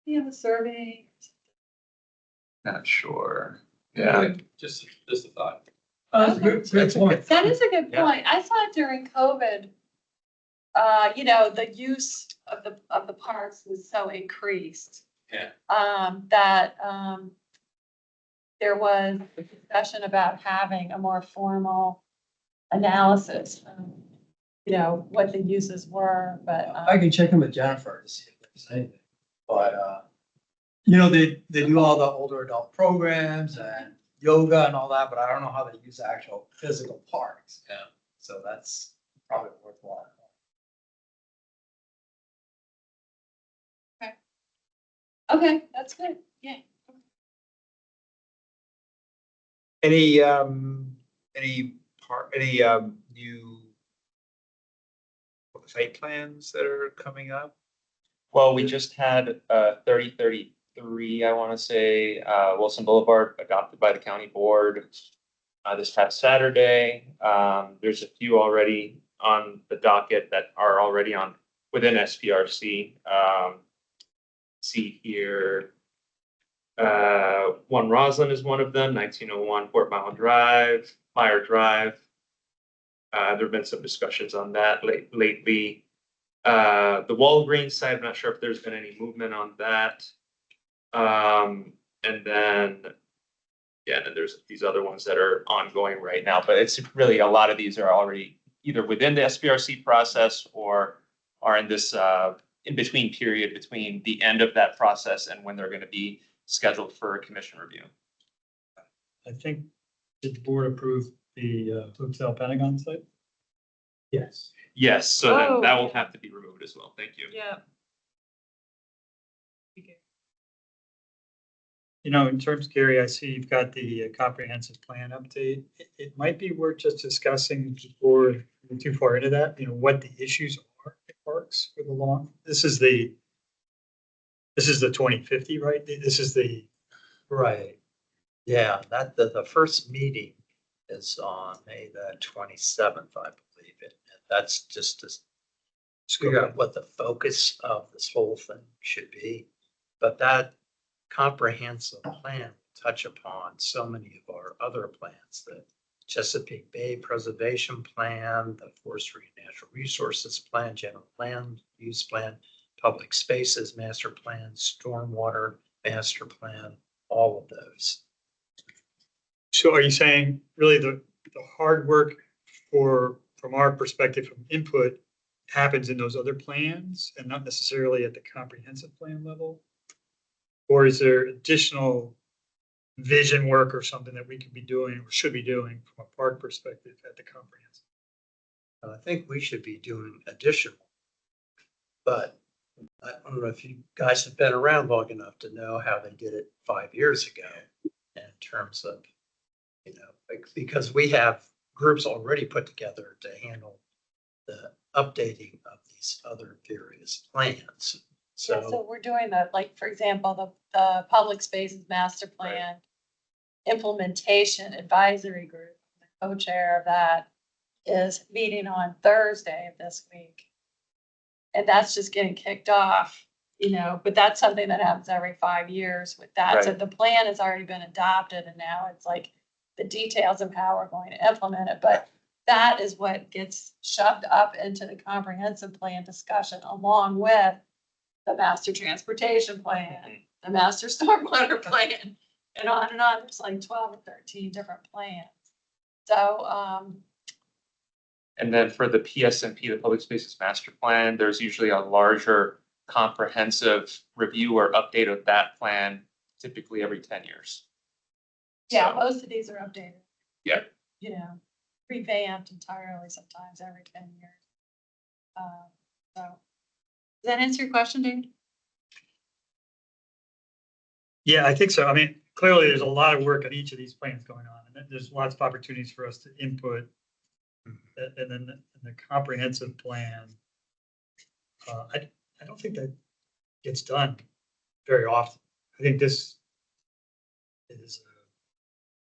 We have a survey. Not sure. Yeah. Just a thought. That's a good point. That is a good Yeah. point. I saw it during COVID. The use of the parks was so increased. Yeah. That there was a discussion about having a more formal analysis of, what the uses were, but. I can check in with Jennifer to see if there's anything, but, they do all the older adult programs and yoga and all that, but I don't know how they use actual physical parks. Yeah. So that's probably worthwhile. Okay, that's good. Yeah. Any new site plans that are coming up? Well, we just had 3033, I want to say, Wilson Boulevard adopted by the county board this past Saturday. There's a few already on the docket that are already within SPRC. See here. One Roslyn is one of them, 1901 Fort Mile Drive, Meyer Drive. There have been some discussions on that lately. The Walgreens side, I'm not sure if there's been any movement on that. And then there's these other ones that are ongoing right now, but it's really, a lot of these are already either within the SPRC process or are in this in between period between the end of that process and when they're going to be scheduled for a commission review. I think, did the board approve the hotel Pentagon site? Yes. Yes, so Oh, that will yeah. have to be removed as well. Thank you. Yeah. You know, in terms, Gary, I see you've got the comprehensive plan update. It might be worth just discussing before we're too far into that, you know, what the issues are at parks for the lawn. This is the 2050, right? This is the, Right. Yeah, that, the first meeting is on May the 27th, I believe it. And that's just to figure out what the focus of this whole thing should be. But that comprehensive plan will touch upon so many of our other plans, the Chesapeake Bay Preservation Plan, the Forestry and Natural Resources Plan, General Land Use Plan, Public Spaces Master Plan, Stormwater Master Plan, all of those. so are you saying really the hard work from our perspective, from input, happens in those other plans and not necessarily at the comprehensive plan level? Or is there additional vision work or something that we could be doing or should be doing from a park perspective at the comprehensive? I think we should be doing additional. But I don't know if you guys have been around long enough to know how they did it 5 years ago in terms of, you know, because we have groups already put together to handle the updating of these other various plans. Yeah, so we're doing the, like, for example, the public spaces master plan implementation advisory group, the co-chair of that is meeting on Thursday of this week. And that's just getting kicked off, you know, but that's something that happens every 5 years with that. So Right. the plan has already been adopted and now it's like the details of how we're going to implement it. But that is what gets shoved up into the comprehensive plan discussion along with the master transportation plan, the master stormwater plan, and on and on. There's like 12 or 13 different plans. So, And then for the PSMP, the Public Spaces Master Plan, there's usually a larger comprehensive review or update of that plan, typically every 10 years. yeah, So, most of these are updated. Yeah. You know, revamped entirely sometimes every 10 years. So, does that answer your question, Dave? Yeah, I think so. I mean, clearly there's a lot of work on each of these plans going on and there's lots of opportunities for us to input. And then the comprehensive plan, I don't think that gets done very often. I think this is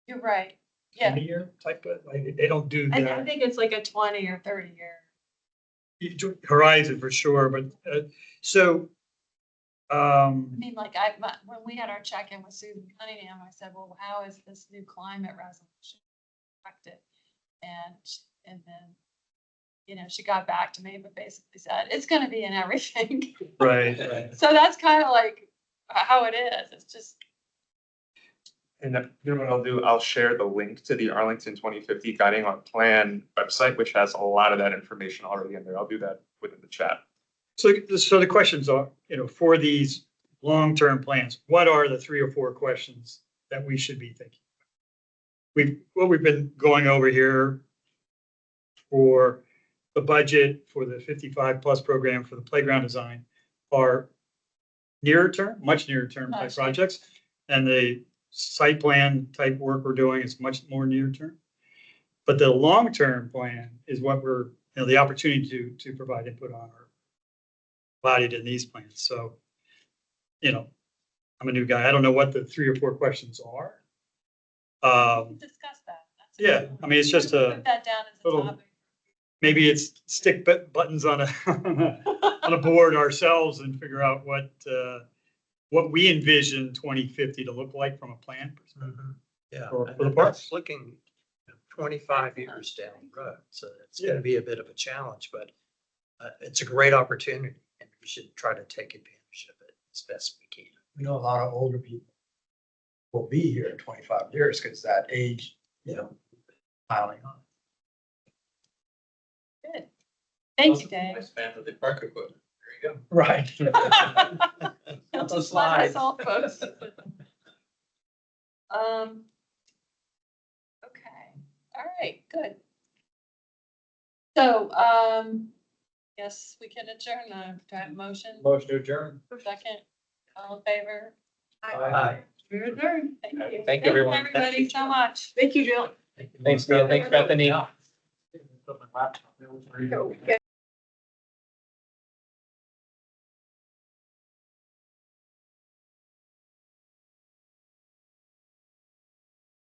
You're right. a Yeah, 20-year type of, like, they don't do I that. think it's like a 20 or 30 year. Horizon for sure, but, so, I mean, like when we had our check-in with Susan Cunningham, I said, well, how is this new climate resolution affected? And then, you know, she got back to me, but basically said, it's gonna be in everything. right. So that's kind of like how it is. It's just, and then, you know what I'll do? I'll share the link to the Arlington 2050 Guiding on Plan website, which has a lot of that information already in there. I'll do that within the chat. So the questions are, you know, for these long-term plans, what are the 3 or 4 questions that we should be thinking? What we've been going over here for the budget for the 55+ program for the playground design are nearer term, much nearer term type Much. projects. And the site plan type work we're doing is much more near term. But the long-term plan is what we're, you know, the opportunity to provide input on or embodied in these plans. So, you know, I'm a new guy. I don't know what the 3 or 4 questions are. we discussed that. That's a Yeah, good one. I mean, it's just a Put that down as a little- topic. maybe it's stick buttons on a board ourselves and figure out what we envision 2050 to look like from a plan perspective. Yeah, For and the that's parks. looking 25 years down the road. So it's going to be a bit of a challenge, but it's a great opportunity and we should try to take advantage of it as best we can. We know a lot of older people will be here in 25 years because that age, you know, piling on. Good. Thank you, Dave. Nice fan of the park equipment. There you go. Right. He'll Those just let us slides. all post. Okay, all right, good. So, yes, we can adjourn. Do I have a motion? Motion to adjourn. Second, all in favor? Aye. We're adjourned. Thank you. Thank you, everyone. Everybody so much. Thank you, Jill. Thanks, Neil. Thanks, Bethany. Go.